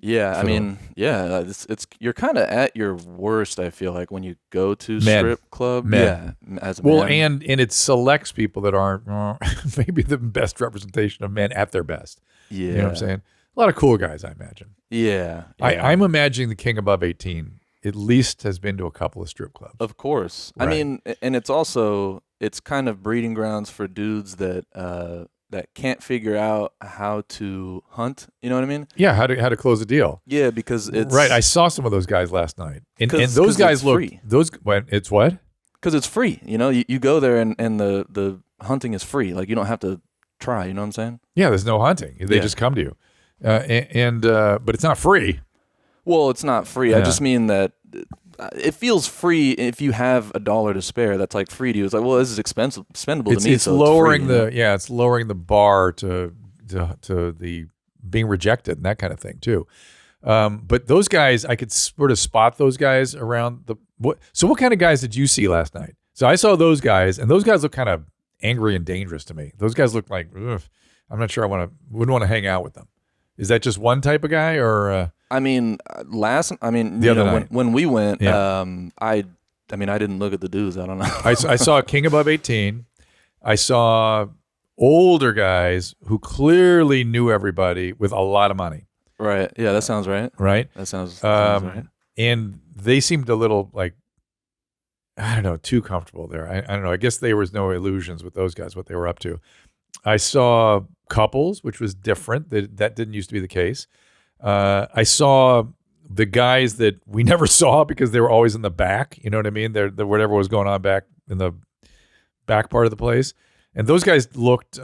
Yeah, I mean, yeah, it's you're kind of at your worst. I feel like when you go to strip club, yeah, as a man. and it selects people that aren't maybe the best representation of men at their best. Yeah, you know what I'm saying? A lot of cool guys, I imagine. Yeah, I'm imagining the king above 18 at least has been to a couple of strip clubs. Of course, right. I mean, and it's kind of breeding grounds for dudes that can't figure out how to hunt. You know what I mean? Yeah, how to close a deal. Yeah, because it's right. I saw some of those guys last night, and those guys look free. It's what? Because it's free. You know, you go there and the hunting is free. Like you don't have to try. You know what I'm saying? Yeah, there's no hunting. They just come to you, but it's not free. Well, it's not free. I just mean that it feels free if you have $1 to spare. That's like free to you. It's like, well, this is expendable to me. It's lowering it's lowering the bar to the being rejected and that kind of thing too. But those guys, I could sort of spot those guys around So what kind of guys did you see last night? So I saw those guys, and those guys look kind of angry and dangerous to me. Those guys look like, ugh, I'm not sure wouldn't want to hang out with them. Is that just one type of guy, or? I mean, when we went, I didn't look at the dudes. I don't know. I saw a king above 18. I saw older guys who clearly knew everybody with a lot of money. Right. Yeah, that sounds right. Right. That sounds right. And they seemed a little like, I don't know, too comfortable there. I don't know. I guess there was no illusions with those guys, what they were up to. I saw couples, which was different. That didn't used to be the case. I saw the guys that we never saw because they were always in the back. You know what I mean? They're whatever was going on back in the back part of the place. And those guys looked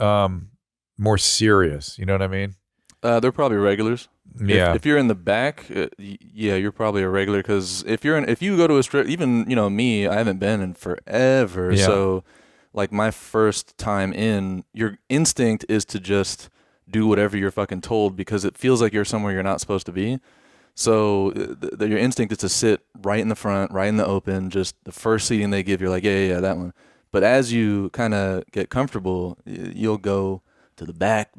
more serious. You know what I mean? They're probably regulars. Yeah. If you're in the back, you're probably a regular. Because if you go to a strip, even me, I haven't been in forever. Yeah. So, like my first time in, your instinct is to just do whatever you're fucking told because it feels like you're somewhere you're not supposed to be. So your instinct is to sit right in the front, right in the open, just the first seating they give, you're like, yeah, that one. But as you kind of get comfortable, you'll go to the back.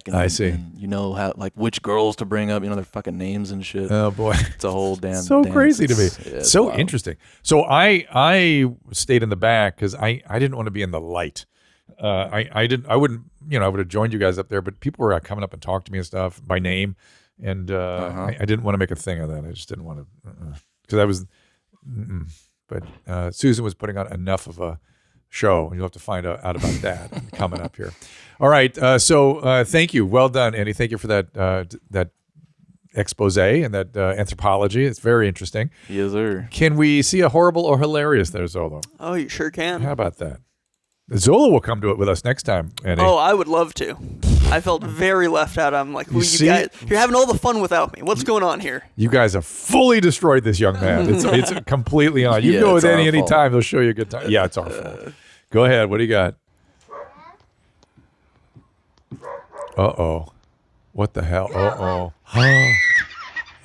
And, I see. And you know how like which girls to bring up. You know their fucking names and shit. Oh boy, it's a whole damn so dance. crazy to me. It's So wild. interesting. So I stayed in the back because I didn't want to be in the light. I wouldn't, I would have joined you guys up there, but people were coming up and talking to me and stuff by name, and I didn't want to make a thing of that. I just didn't want to, because I was, but Susan was putting on enough of a show, and you'll have to find out about that coming up here. All right, so thank you, well done, Andy. Thank you for that expose and that anthropology. It's very interesting. Yes, sir. Can we see a horrible or hilarious there, Zolo? Oh, you sure can. How about that? Zola will come to it with us next time, Andy. Oh, I would love to. I felt very left out. I'm like, who you guys? You're having all the fun without me. What's going on here? You guys have fully destroyed this young man. It's completely on. You can go with Andy anytime. They'll show you a good time. Yeah, it's our fault. Go ahead. What do you got? Uh-oh. What the hell? Uh-oh.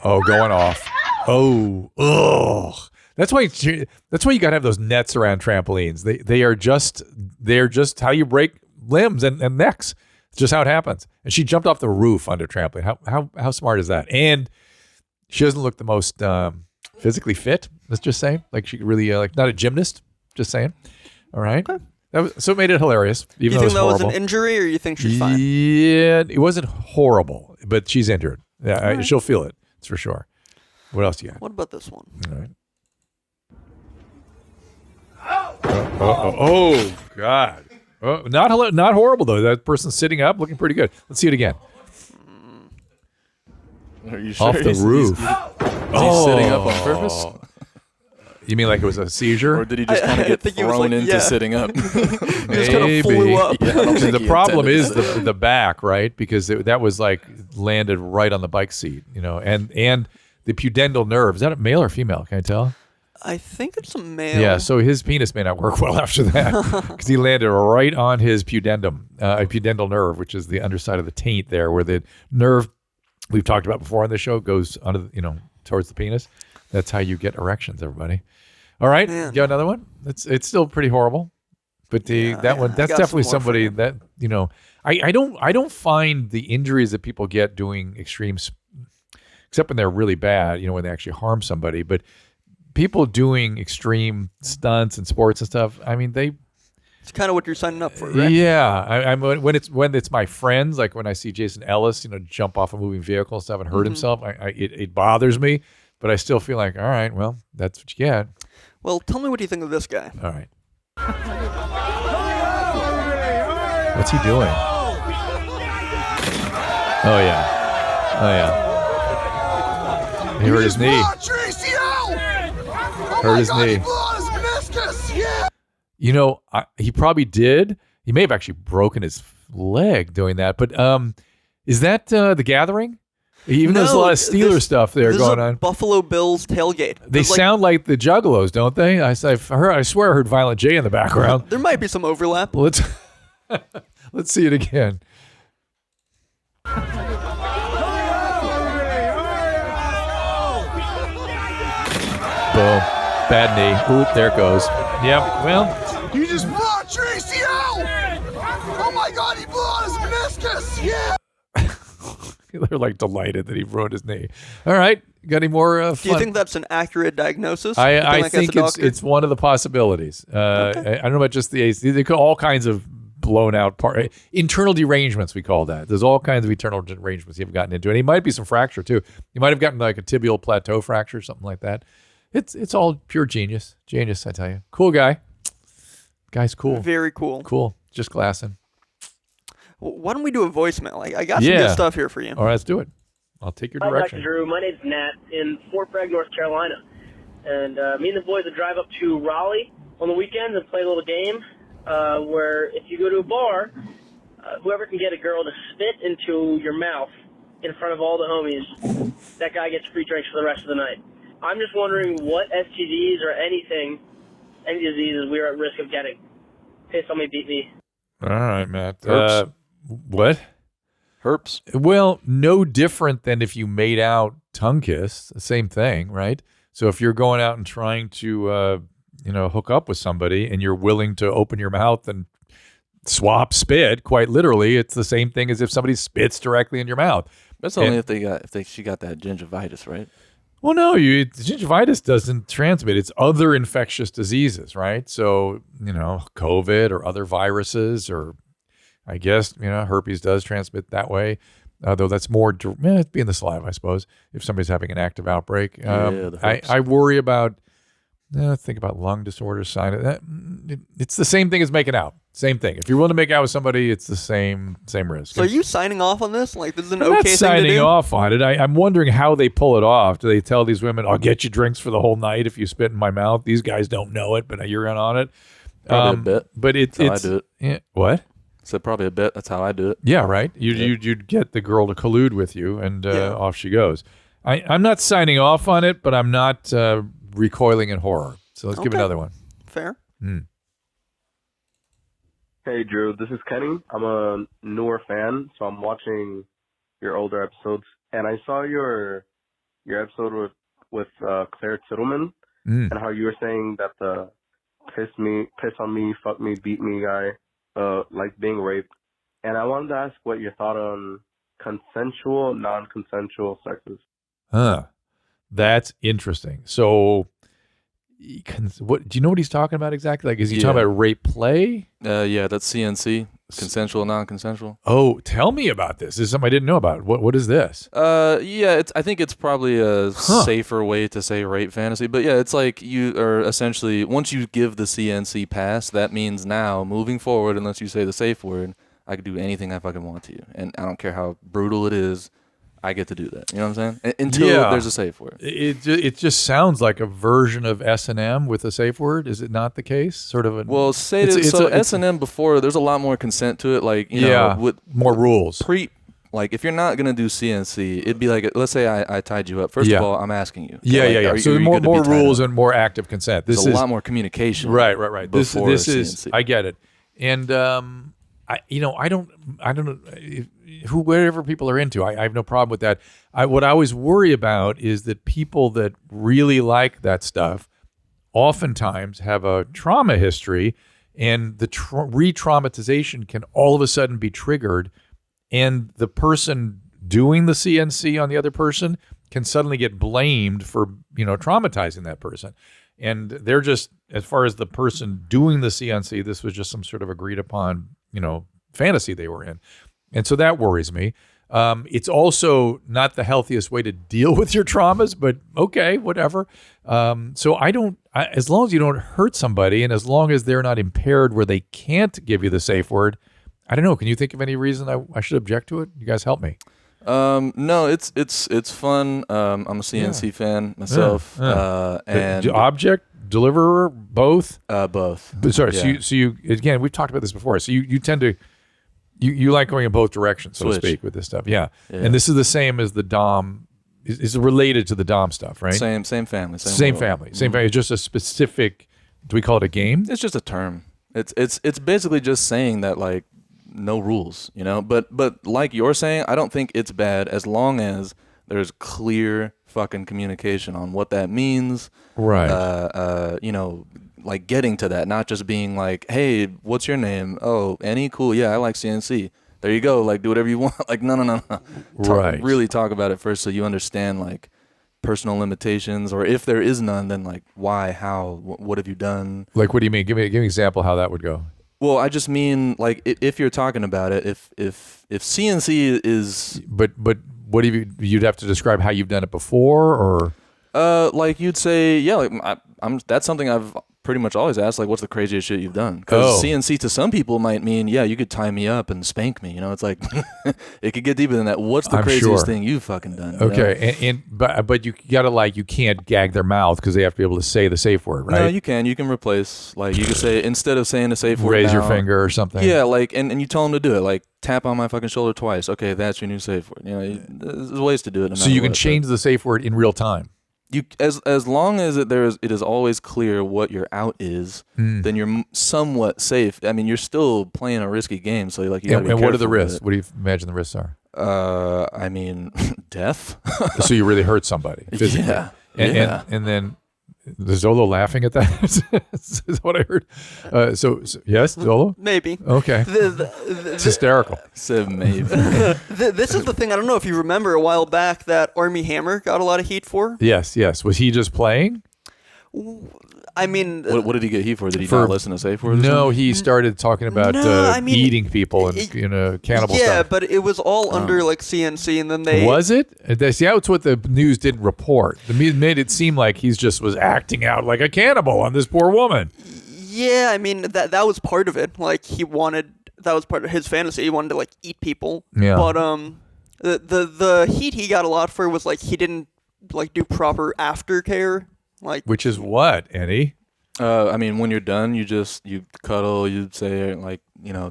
Oh, going off. Oh. Ugh. That's why you got to have those nets around trampolines. They're just how you break limbs and necks. It's just how it happens. And she jumped off the roof onto a trampoline. How smart is that? And she doesn't look the most physically fit. Let's just say, like she could really like not a gymnast. Just saying. All right. Okay. So it made it hilarious. Even You think though it was that horrible. was an injury, or you think she's fine? Yeah, it wasn't horrible, but she's injured. Yeah, she'll feel it. It's for sure. What else you got? What about this one? All right. Oh God! Not horrible though. That person's sitting up, looking pretty good. Let's see it again. Are you sure Off the roof. Is he sitting up on purpose? You mean like it was a seizure, or did he just kind of get thrown into sitting up? Maybe. flew up. The problem is the back, right? Because that was like landed right on the bike seat, and the pudendal nerve. Is that a male or female? Can I tell? I think it's a male. Yeah, so his penis may not work well after that because he landed right on his pudendum, pudendal nerve, which is the underside of the taint there, where the nerve we've talked about before on the show goes under, towards the penis. That's how you get erections, everybody. All right, you got another one? It's still pretty horrible, but that's definitely somebody that I don't find the injuries that people get doing extremes, except when they're really bad, when they actually harm somebody, but. People doing extreme stunts and sports and stuff. I mean, it's kind of what you're signing up for, right? Yeah, when it's my friends, like when I see Jason Ellis, jump off a moving vehicle and stuff and hurt himself. It bothers me, but I still feel like, all right, well, that's what you get. Well, tell me what you think of this guy. All right. What's he doing? Oh yeah. He hurt his knee. Hurt his knee. He probably did. He may have actually broken his leg doing that. But is that The Gathering? Even though there's a lot of Steelers stuff there going on. Buffalo Bills tailgate. They sound like the Juggalos, don't they? I swear I heard Violent J in the background. There might be some overlap. Let's see it again. Boom. Bad knee. Oop, there it goes. Yep, well. You just blew out your ACL! Oh my God, he blew out his meniscus! Yeah! They're like delighted that he ruined his knee. All right, got any more fun? Do you think that's an accurate diagnosis? I think it's one of the possibilities. Okay. I don't know about just the ACL. They call all kinds of blown out internal derangements, we call that. There's all kinds of internal derangements you've gotten into. And he might be some fracture too. You might have gotten like a tibial plateau fracture, something like that. It's all pure genius. Genius, I tell you. Cool guy. Guy's cool. Very cool. Cool. Just glassing. Well, why don't we do a voicemail? I got some good stuff here for you. All right, let's do it. I'll take your direction. Hi, Dr. Drew. My name's Nat in Fort Bragg, North Carolina. And me and the boys would drive up to Raleigh on the weekends and play a little game where if you go to a bar, whoever can get a girl to spit into your mouth in front of all the homies, that guy gets free drinks for the rest of the night. I'm just wondering what STDs or any diseases we're at risk of getting. Hey, somebody beat me. All right, Matt. Herpes. What? Herpes. Well, no different than if you made out tongue kiss. Same thing, right? So if you're going out and trying to, hook up with somebody and you're willing to open your mouth and swap spit, quite literally, it's the same thing as if somebody spits directly in your mouth. That's only if she got that gingivitis, right? Well, no, gingivitis doesn't transmit. It's other infectious diseases, right? So, COVID or other viruses, or I guess, herpes does transmit that way. Though that's more, it'd be in the saliva, I suppose, if somebody's having an active outbreak. I worry about, think about lung disorders, it's the same thing as making out. Same thing. If you're willing to make out with somebody, it's the same risk. So are you signing off on this? Like, this is an I'm okay not thing to signing do? off on it. I'm wondering how they pull it off. Do they tell these women, I'll get you drinks for the whole night if you spit in my mouth? These guys don't know it, but you're in on it. Probably a bit. But That's how I do it. Yeah, what? So probably a bit. That's how I do it. Yeah, right. You'd get the girl to collude with you, and off she goes. I'm not signing off on it, but I'm not recoiling in horror. So let's give another one. Fair. Hey, Drew. This is Kenny. I'm a newer fan, so I'm watching your older episodes, and I saw your episode with Claire Tittleman, and how you were saying that the piss on me, fuck me, beat me guy, like being raped. And I wanted to ask what your thought on consensual, non-consensual sex is. That's interesting. So, what do you know what he's talking about exactly? Like, is he talking about rape play? Yeah, that's CNC, consensual, non-consensual. Oh, tell me about this. This is something I didn't know about. What is this? I think it's probably a safer way to say rape fantasy, but yeah, it's like you are essentially, once you give the CNC pass, that means now moving forward, unless you say the safe word, I could do anything I fucking want to you, and I don't care how brutal it is. I get to do that. You know what I'm saying? Until there's a safe word. It just sounds like a version of S&M with a safe word. Is it not the case? Sort of. S&M before, there's a lot more consent to it. Like, you know, with more rules. Like, if you're not gonna do CNC, it'd be like, let's say I tied you up. First of all, I'm asking you. Yeah. So more rules and more active consent. There's a lot more communication. Right. This is. I get it. And I don't know. Whatever people are into, I have no problem with that. What I always worry about is that people that really like that stuff oftentimes have a trauma history, and the re-traumatization can all of a sudden be triggered, and the person doing the CNC on the other person can suddenly get blamed for traumatizing that person. And they're just, as far as the person doing the CNC, this was just some sort of agreed upon fantasy they were in. And so that worries me. It's also not the healthiest way to deal with your traumas, but okay, whatever. So as long as you don't hurt somebody, and as long as they're not impaired where they can't give you the safe word, I don't know. Can you think of any reason I should object to it? You guys help me. No, it's fun. I'm a CNC fan myself. And object, deliverer, both? Both. But sorry, so you again, we've talked about this before. So you tend to You like going in both directions, so to speak, with this stuff. Yeah. And this is the same as the Dom. Is related to the Dom stuff, right? Same family. Same family. It's just a specific. Do we call it a game? It's just a term. It's basically just saying that, like, no rules, But like you're saying, I don't think it's bad as long as there's clear fucking communication on what that means. Right. Like getting to that, not just being like, hey, what's your name? Oh, Annie? Cool. Yeah, I like CNC. There you go. Like, do whatever you want. Like, no. Really talk about it first so you understand, like, personal limitations, or if there is none, then, like, why, how, what have you done? Like, what do you mean? Give me an example how that would go. Well, I just mean, like, if you're talking about it, if CNC is... But what do you'd have to describe how you've done it before, or... Like, you'd say, yeah, like, that's something I've pretty much always asked, like, what's the craziest shit you've done? Because CNC to some people might mean, yeah, you could tie me up and spank me. It's like, it could get deeper than that. What's the craziest thing you've fucking done? Okay, but you gotta, you can't gag their mouth because they have to be able to say the safe word, right? No, you can. You can replace, like, you could say, instead of saying the safe word, raise your finger or something. Yeah, like, and you tell them to do it, like, tap on my fucking shoulder twice. Okay, that's your new safe word. There's ways to do it. No so you can change the safe word in real time. You as long as it is always clear what your out is, then you're somewhat safe. I mean, you're still playing a risky game, so like you gotta be careful. And what are the risks? What do you imagine the risks are? I mean, death. So you really hurt somebody physically. Yeah. And then Is Zolo laughing at that? Is what I heard. So yes, Zolo? Maybe. Okay. It's hysterical. So maybe. This is the thing. I don't know if you remember a while back that Army Hammer got a lot of heat for. Yes. Was he just playing? I mean, what did he get heat for? Did he not listen to safe words? No, he started talking about eating people and cannibal stuff. Yeah, but it was all under like CNC, and then they was it? See, that's what the news didn't report. The news made it seem like he just was acting out like a cannibal on this poor woman. Yeah, I mean that was part of it. Like that was part of his fantasy. He wanted to like eat people. Yeah. But the heat he got a lot for was like he didn't like do proper aftercare. Like, which is what, Eddie? I mean, when you're done, you cuddle, you say like,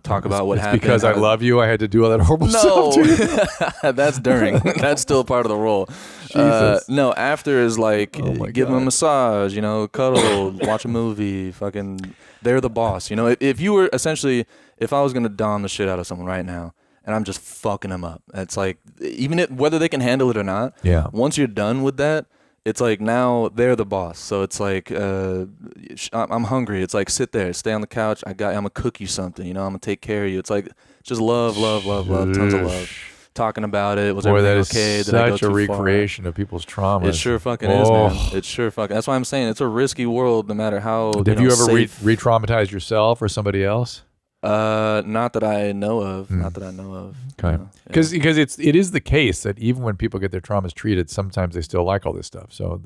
talk about what happened. Because I love you, I had to do all that horrible stuff to you. That's during. That's still part of the role. Jesus. No, after is like give them a massage, cuddle, watch a movie, fucking. They're the boss. If you were essentially, if I was gonna dom the shit out of someone right now, and I'm just fucking them up, it's like whether they can handle it or not. Yeah. Once you're done with that. It's like now they're the boss, so it's like I'm hungry. It's like sit there, stay on the couch. I'm gonna cook you something. I'm gonna take care of you. It's like just love, tons of love. Talking about it. Was everything okay? Did I go such a too recreation far? of people's traumas. It sure fucking is, man. It sure fucking. That's why I'm saying it's a risky world, no matter how. Have you ever re-traumatized yourself or somebody else? Not that I know of. Not that I know of. Okay. Because it is the case that even when people get their traumas treated, sometimes they still like all this stuff. So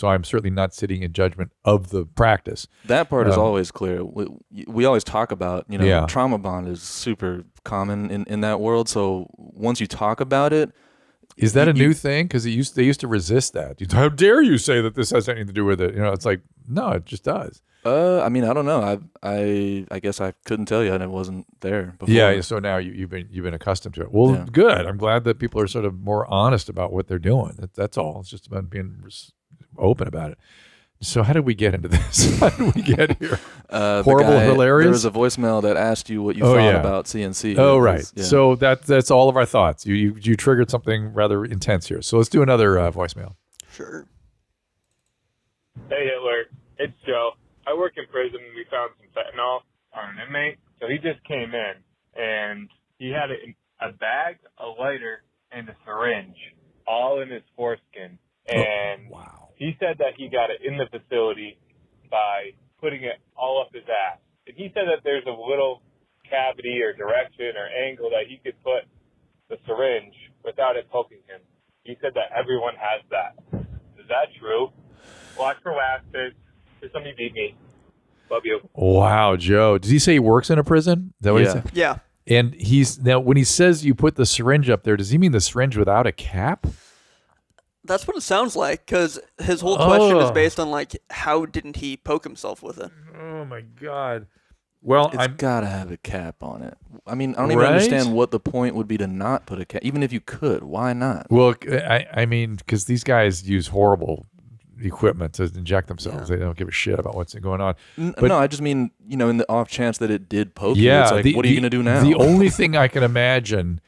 I'm certainly not sitting in judgment of the practice. That part is always clear. We always talk about trauma bond is super common in that world. So once you talk about it, is that a new thing? Because they used to resist that. How dare you say that this has anything to do with it? It's like no, it just does. I mean, I don't know. I guess I couldn't tell you, and it wasn't there before. Yeah. So now you've been accustomed to it. Well, good. I'm glad that people are sort of more honest about what they're doing. That's all. It's just about being open about it. So how did we get into this? How did we get here? Horrible, hilarious. There was a voicemail that asked you what you thought about CNC. Oh, right. So that's all of our thoughts. You triggered something rather intense here. So let's do another voicemail. Sure. Hey Hitler, it's Joe. I work in prison and we found some fentanyl on an inmate. So he just came in and he had a bag, a lighter, and a syringe all in his foreskin. And he said that he got it in the facility by putting it all up his ass. And he said that there's a little cavity or direction or angle that he could put the syringe without it poking him. He said that everyone has that. Is that true? Watch for waxes. Did somebody beat me? Love you. Wow, Joe. Did he say he works in a prison? Is that what he said? Yeah. And now when he says you put the syringe up there, does he mean the syringe without a cap? That's what it sounds like, because his whole question is based on like how didn't he poke himself with it? Oh my God. Well, it's gotta have a cap on it. I mean, I don't even understand what the point would be to not put a cap. Even if you could, why not? Well, I mean, because these guys use horrible equipment to inject themselves. They don't give a shit about what's going on. No, I just mean, in the off chance that it did poke you, it's like, what are you going to do now? The only thing I can imagine,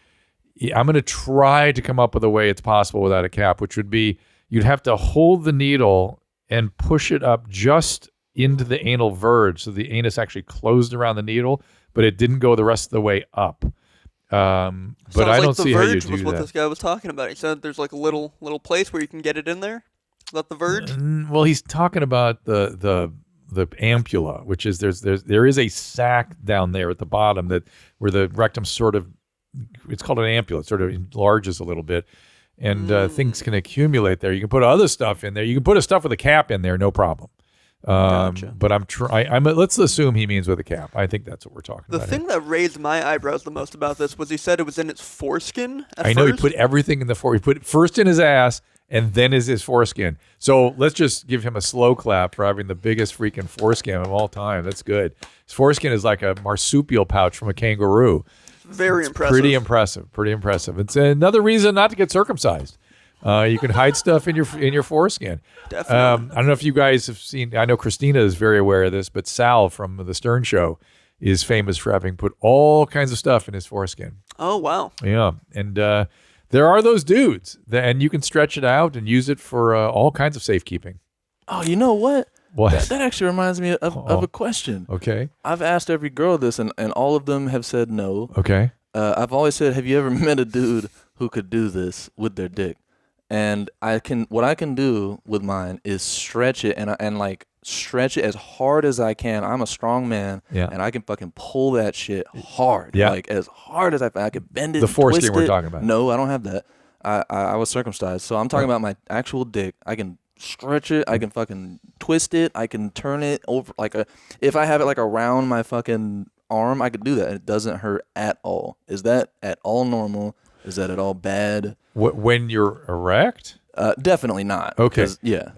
I'm going to try to come up with a way it's possible without a cap, which would be you'd have to hold the needle and push it up just into the anal verge so the anus actually closed around the needle, but it didn't go the rest of the way up. But I don't see how you do that. The verge was what this guy was talking about. He said there's like a little place where you can get it in there. Is that the verge? Well, he's talking about the ampulla, which is there is a sac down there at the bottom where the rectum sort of, it's called an ampulla. It sort of enlarges a little bit, and things can accumulate there. You can put other stuff in there. You can put a stuff with a cap in there, no problem. Gotcha. But let's assume he means with a cap. I think that's what we're talking about. The thing that raised my eyebrows the most about this was he said it was in its foreskin at I know first. he put everything in the He put it first in his ass and then is his foreskin. So let's just give him a slow clap for having the biggest freaking foreskin of all time. That's good. His foreskin is like a marsupial pouch from a kangaroo. Very impressive. Pretty impressive. Pretty impressive. It's another reason not to get circumcised. You can hide stuff in your foreskin. Definitely. I don't know if you guys have seen, I know Christina is very aware of this, but Sal from the Stern Show is famous for having put all kinds of stuff in his foreskin. Oh, wow. Yeah. And there are those dudes, and you can stretch it out and use it for all kinds of safekeeping. Oh, you know what? What? That actually reminds me of a question. Okay. I've asked every girl this, and all of them have said no. Okay. I've always said, have you ever met a dude who could do this with their dick? And what I can do with mine is stretch it and like stretch it as hard as I can. I'm a strong man, and I can fucking pull that shit hard, like as hard as I can bend it. The foreskin twist we're it. talking about. No, I don't have that. I was circumcised, so I'm talking about my actual dick. I can stretch it. I can fucking twist it. I can turn it over if I have it like around my fucking arm, I could do that. And it doesn't hurt at all. Is that at all normal? Is that at all bad? When you're erect? Definitely not. Okay. Yeah.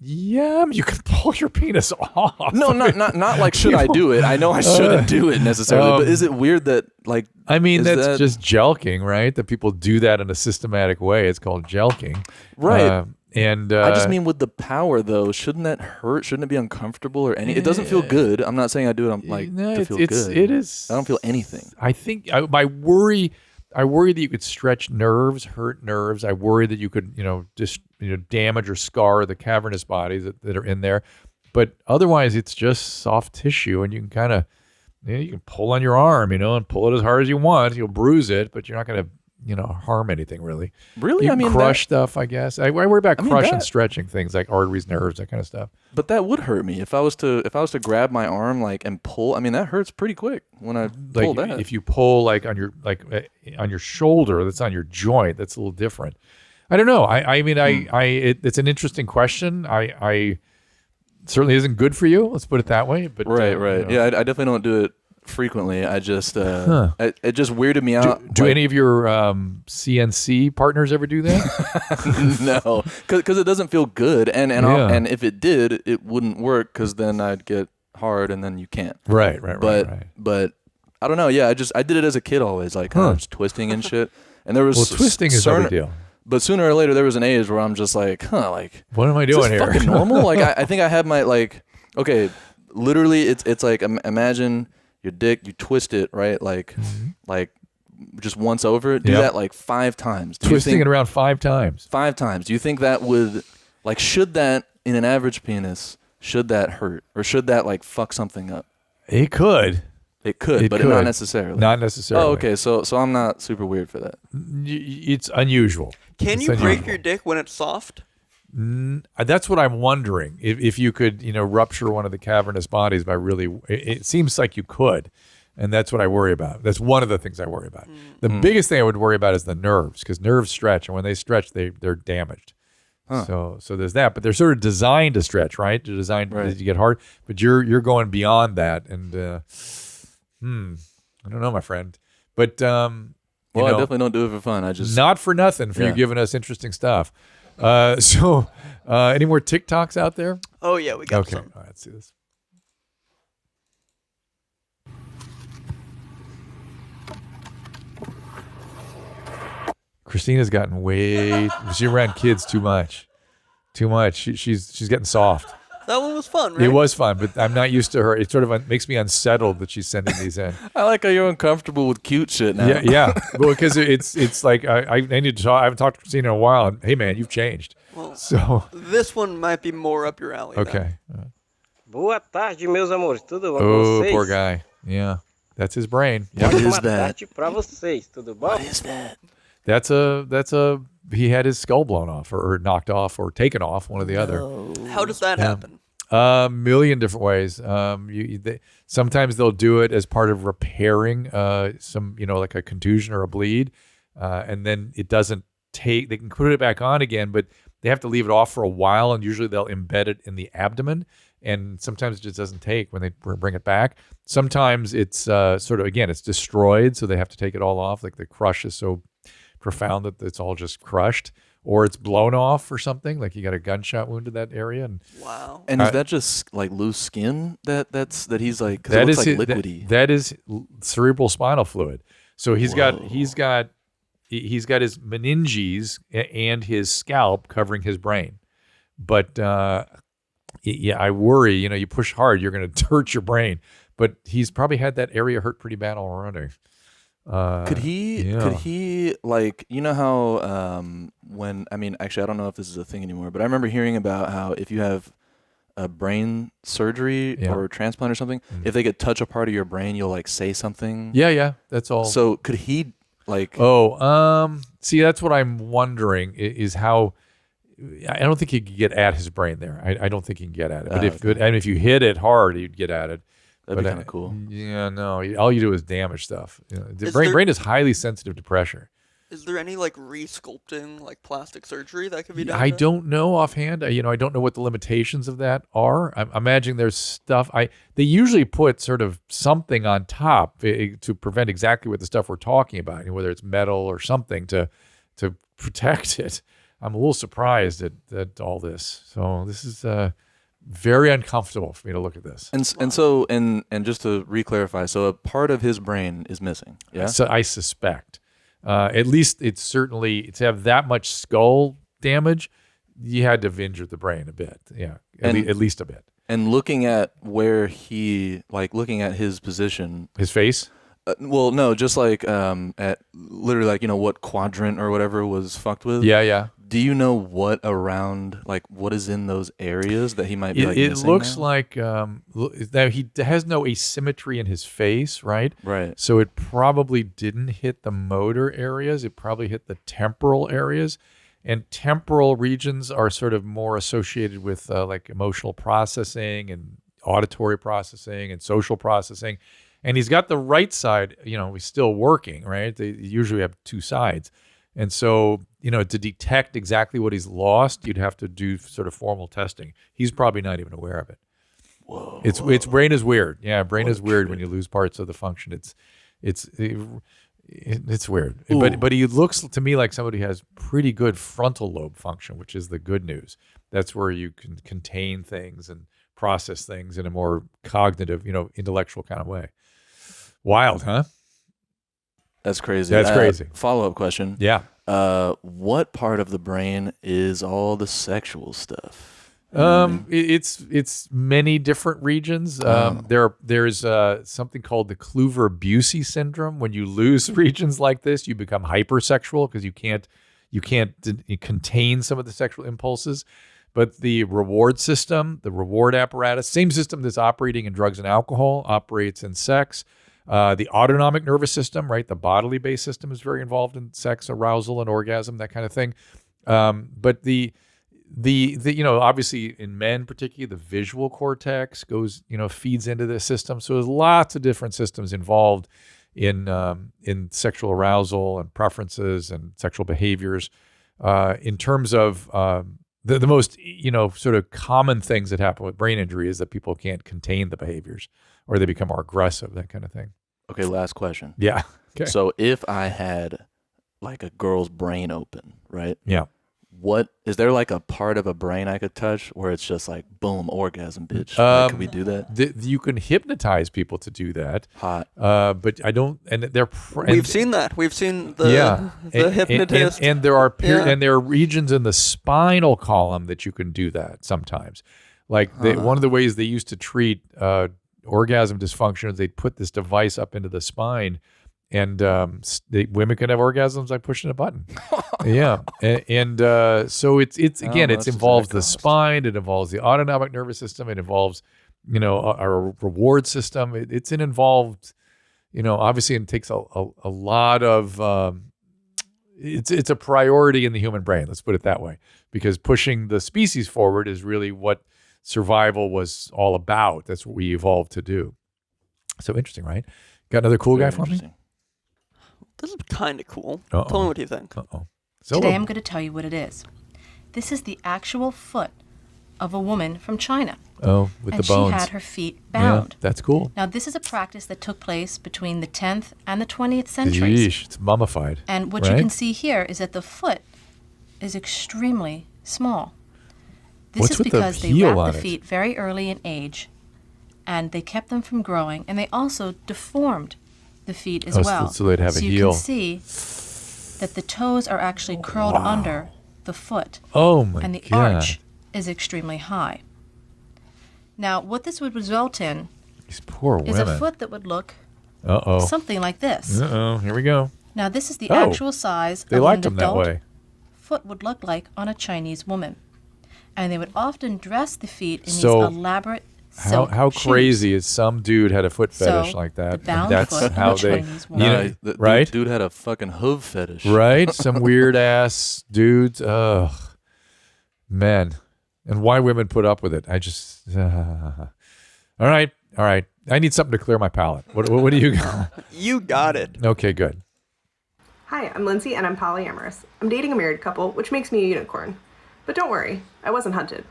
Yeah, you can pull your penis off. No, not like should I do it? I know I shouldn't do it necessarily, but is it weird that like? I mean, that's just jelqing, right? That people do that in a systematic way. It's called jelqing, right? And I just mean with the power though, shouldn't that hurt? Shouldn't it be uncomfortable or any? It doesn't feel good. I'm not saying I do it. I'm like to feel good. It is. I don't feel anything. I think I worry that you could stretch nerves, hurt nerves. I worry that you could, damage or scar the cavernous bodies that are in there. But otherwise, it's just soft tissue, and you can kind of, you can pull on your arm, and pull it as hard as you want. You'll bruise it, but you're not going to, harm anything really. Really, you can crush stuff. I guess I worry about crushing, stretching things like arteries, nerves, that kind of stuff. But that would hurt me if I was to grab my arm and pull. I mean, that hurts pretty quick when I pull that. If you pull on your shoulder, that's on your joint. That's a little different. I don't know. It's an interesting question. I certainly isn't good for you. Let's put it that way. But right. Yeah, I definitely don't do it frequently. I just it just weirded me out. Do any of your CNC partners ever do that? No, because it doesn't feel good, and if it did, it wouldn't work because then I'd get hard, and then you can't. Right. But I don't know. Yeah, I did it as a kid always, like just twisting and shit. And there was twisting is no big deal. But sooner or later, there was an age where I'm just like, what am I doing here? Fucking normal? I think I had my okay, literally, it's like imagine your dick, you twist it, right? Like just once over. Do that like 5 times. Twisting it around 5 times. 5 times. Do you think that would should that in an average penis? Should that hurt or should that fuck something up? It could. But not necessarily. Not necessarily. Oh, okay. So I'm not super weird for that. It's unusual. Can you break your dick when it's soft? That's what I'm wondering. If you could, rupture one of the cavernous bodies by really, it seems like you could, and that's what I worry about. That's one of the things I worry about. The biggest thing I would worry about is the nerves, because nerves stretch, and when they stretch, they're damaged. So there's that, but they're sort of designed to stretch, right? They're designed to get hard, but you're going beyond that, and I don't know, my friend, but I definitely don't do it for fun. I just not for nothing for you giving us interesting stuff. Any more TikToks out there? Oh yeah, we got some. All right, let's see this. Christina's gotten she's around kids too much. She's getting soft. That one was fun, right? It was fun, but I'm not used to her. It sort of makes me unsettled that she's sending these in. I like how you're uncomfortable with cute shit now. Yeah. Well, because it's like I need to talk. I haven't talked to Christina in a while. And, hey, man, you've changed. Well, so this one might be more up your alley. Okay. Boa tarde, meus amores. Tudo bom com vocês? Poor guy. Yeah, that's his brain. What is that? Pra vocês. Tudo bom? What is that? That's a. He had his skull blown off, or knocked off, or taken off, one or the other. How does that happen? A million different ways. Sometimes they'll do it as part of repairing some, like a contusion or a bleed, and then it doesn't take. They can put it back on again, but they have to leave it off for a while, and usually they'll embed it in the abdomen. And sometimes it just doesn't take when they bring it back. Sometimes it's sort of, again, it's destroyed, so they have to take it all off. Like the crush is so profound that it's all just crushed, or it's blown off or something. Like you got a gunshot wound to that area. And wow. And is that just like loose skin that he's like? Because that it looks is like liquidy. That is cerebral spinal fluid. So he's got his meninges and his scalp covering his brain. But I worry. You push hard, you're going to hurt your brain. But he's probably had that area hurt pretty bad already. Could he like, how when I mean, actually, I don't know if this is a thing anymore, but I remember hearing about how if you have a brain surgery or transplant or something, if they could touch a part of your brain, you'll like say something. Yeah, that's all. So could he like? See, that's what I'm wondering is how. I don't think he could get at his brain there. I don't think he can get at it. But if you hit it hard, you'd get at it. That'd be kind of cool. Yeah, no. All you do is damage stuff. The brain is highly sensitive to pressure. Is there any like re-sculpting, like plastic surgery that could be done? I don't know offhand. I don't know what the limitations of that are. I'm imagining there's stuff. They usually put sort of something on top to prevent exactly what the stuff we're talking about, whether it's metal or something to protect it. I'm a little surprised at all this. So this is very uncomfortable for me to look at this. And so just to re-clarify, so a part of his brain is missing. Yeah. So I suspect. At least it's certainly to have that much skull damage, you had to have injured the brain a bit. Yeah, at least a bit. And looking at where looking at his position, his face. Well, no, just like at literally like what quadrant or whatever was fucked with. Yeah. Do you know what around what is in those areas that he might be It missing looks now? like that he has no asymmetry in his face, right? Right. So it probably didn't hit the motor areas. It probably hit the temporal areas, and temporal regions are sort of more associated with like emotional processing and auditory processing and social processing. And he's got the right side. He's still working, right? They usually have two sides. And so, to detect exactly what he's lost, you'd have to do sort of formal testing. He's probably not even aware of it. Whoa. Its brain is weird. Yeah, brain is weird when you lose parts of the function. It's weird. But he looks to me like somebody who has pretty good frontal lobe function, which is the good news. That's where you can contain things and process things in a more cognitive, intellectual kind of way. Wild, huh? That's crazy. That's crazy. Follow-up question. Yeah. What part of the brain is all the sexual stuff? It's many different regions. There's something called the Kluver-Bucy syndrome. When you lose regions like this, you become hypersexual because you can't contain some of the sexual impulses. But the reward system, the reward apparatus, same system that's operating in drugs and alcohol, operates in sex. The autonomic nervous system, right? The bodily based system is very involved in sex, arousal, and orgasm, that kind of thing. But the obviously in men particularly, the visual cortex goes, feeds into this system. So there's lots of different systems involved in sexual arousal and preferences and sexual behaviors. In terms of the most, sort of common things that happen with brain injury is that people can't contain the behaviors or they become more aggressive, that kind of thing. Okay, last question. Yeah. Okay. So if I had like a girl's brain open, right? Yeah. What is there like a part of a brain I could touch where it's just like boom, orgasm, bitch? Can we do that? You can hypnotise people to do that. Hot. But I don't. And they're. We've seen that. We've seen the hypnotist. And there are and there are regions in the spinal column that you can do that sometimes. Like one of the ways they used to treat orgasm dysfunction is they'd put this device up into the spine. And women can have orgasms by pushing a button. Yeah, and so it's again, it involves the spine, it involves the autonomic nervous system, it involves our reward system. It's an involved, obviously it takes a lot of. It's a priority in the human brain. Let's put it that way, because pushing the species forward is really what survival was all about. That's what we evolved to do. So interesting, right? Got another cool guy for me? This is kind of cool. Uh-oh. Tell me what you think. Today I'm going to tell you what it is. This is the actual foot of a woman from China. Oh, with the bones. And she had her feet bound. Yeah, that's cool. Now, this is a practice that took place between the 10th and the 20th centuries. Yeesh, it's mummified. And what you can see here is that the foot is extremely small. This is because they wrapped the feet very early in age, and they kept them from growing, and they also deformed the feet as well. So they'd have a heel. You can see that the toes are actually curled under the foot. Oh my God. And the arch is extremely high. Now, what this would result in is a foot that would look something like this. Here we go. Now, this is the actual size of an adult foot would look like on a Chinese woman. And they would often dress the feet in these So, elaborate silk How shoes. crazy is some dude had a foot fetish So, like that? the and bound that's foot of how a they, Chinese woman. you know, the right? Dude had a fucking hoof fetish. Right? Some weird ass dudes. Ugh, man. And why women put up with it? I just. All right. I need something to clear my palate. What do you got? You got it. Okay, good. Hi, I'm Lindsay and I'm polyamorous. I'm dating a married couple, which makes me a unicorn. But don't worry, I wasn't hunted.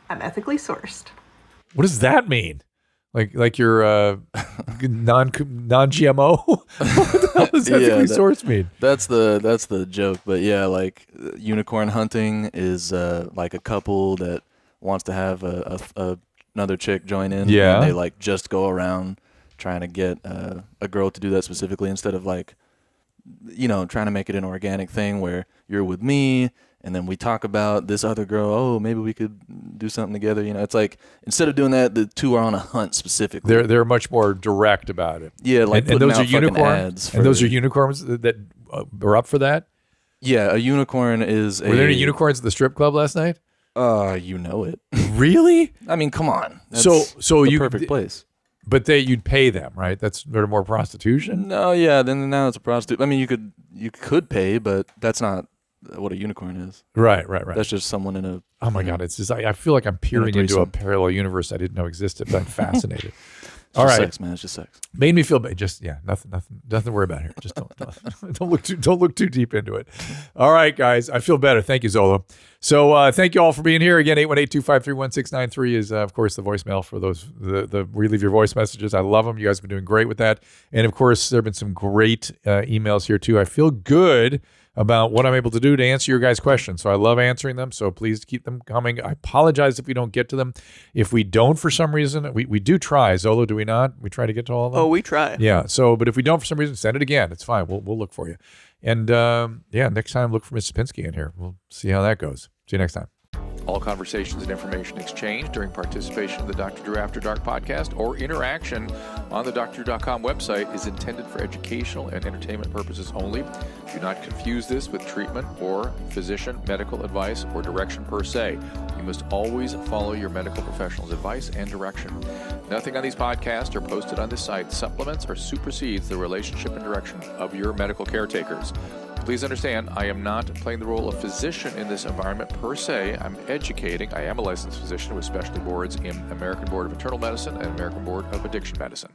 I'm ethically sourced. What does that mean? Like you're non-GMO? What the hell does ethically sourced mean? That's the joke. But yeah, like unicorn hunting is like a couple that wants to have another chick join in. Yeah. And they like just go around trying to get a girl to do that specifically instead of like, trying to make it an organic thing where you're with me and then we talk about this other girl. Oh, maybe we could do something together. It's like instead of doing that, the two are on a hunt specifically. They're much more direct about it. Yeah, like and those are unicorns. unicorns. And those are unicorns that are up for that. Yeah, a unicorn is. Were there any unicorns at the strip club last night? You know it. Really? I mean, come on. That's so the you perfect place. But you'd pay them, right? That's more prostitution. No, yeah. Then now it's a prostitute. I mean, you could pay, but that's not what a unicorn is. Right. That's just someone in a. Oh my God! It's just I feel like I'm peering into a parallel universe I didn't know existed, but I'm fascinated. All right, sex, man. It's just sex. Made me feel bad. Just nothing to worry about here. Just don't look too deep into it. All right, guys, I feel better. Thank you, Zolo. So thank you all for being here again. 818-253-1693 is of course the voicemail for those the where you leave your voice messages. I love them. You guys have been doing great with that, and of course there have been some great emails here too. I feel good about what I'm able to do to answer your guys' questions. So I love answering them. So please keep them coming. I apologize if we don't get to them. If we don't for some reason, we do try. Zolo, do we not? We try to get to all of them? Oh, we try. Yeah. So, but if we don't for some reason, send it again. It's fine. We'll look for you. And next time look for Ms. Sapinski in here. We'll see how that goes. See you next time. All conversations and information exchanged during participation of the Dr. Drew After Dark podcast or interaction on the drdrew.com website is intended for educational and entertainment purposes only. Do not confuse this with treatment or physician medical advice or direction per se. You must always follow your medical professional's advice and direction. Nothing on these podcasts or posted on this site supplements or supersedes the relationship and direction of your medical caretakers. Please understand, I am not playing the role of physician in this environment per se. I'm educating. I am a licensed physician with specialty boards in American Board of Internal Medicine and American Board of Addiction Medicine.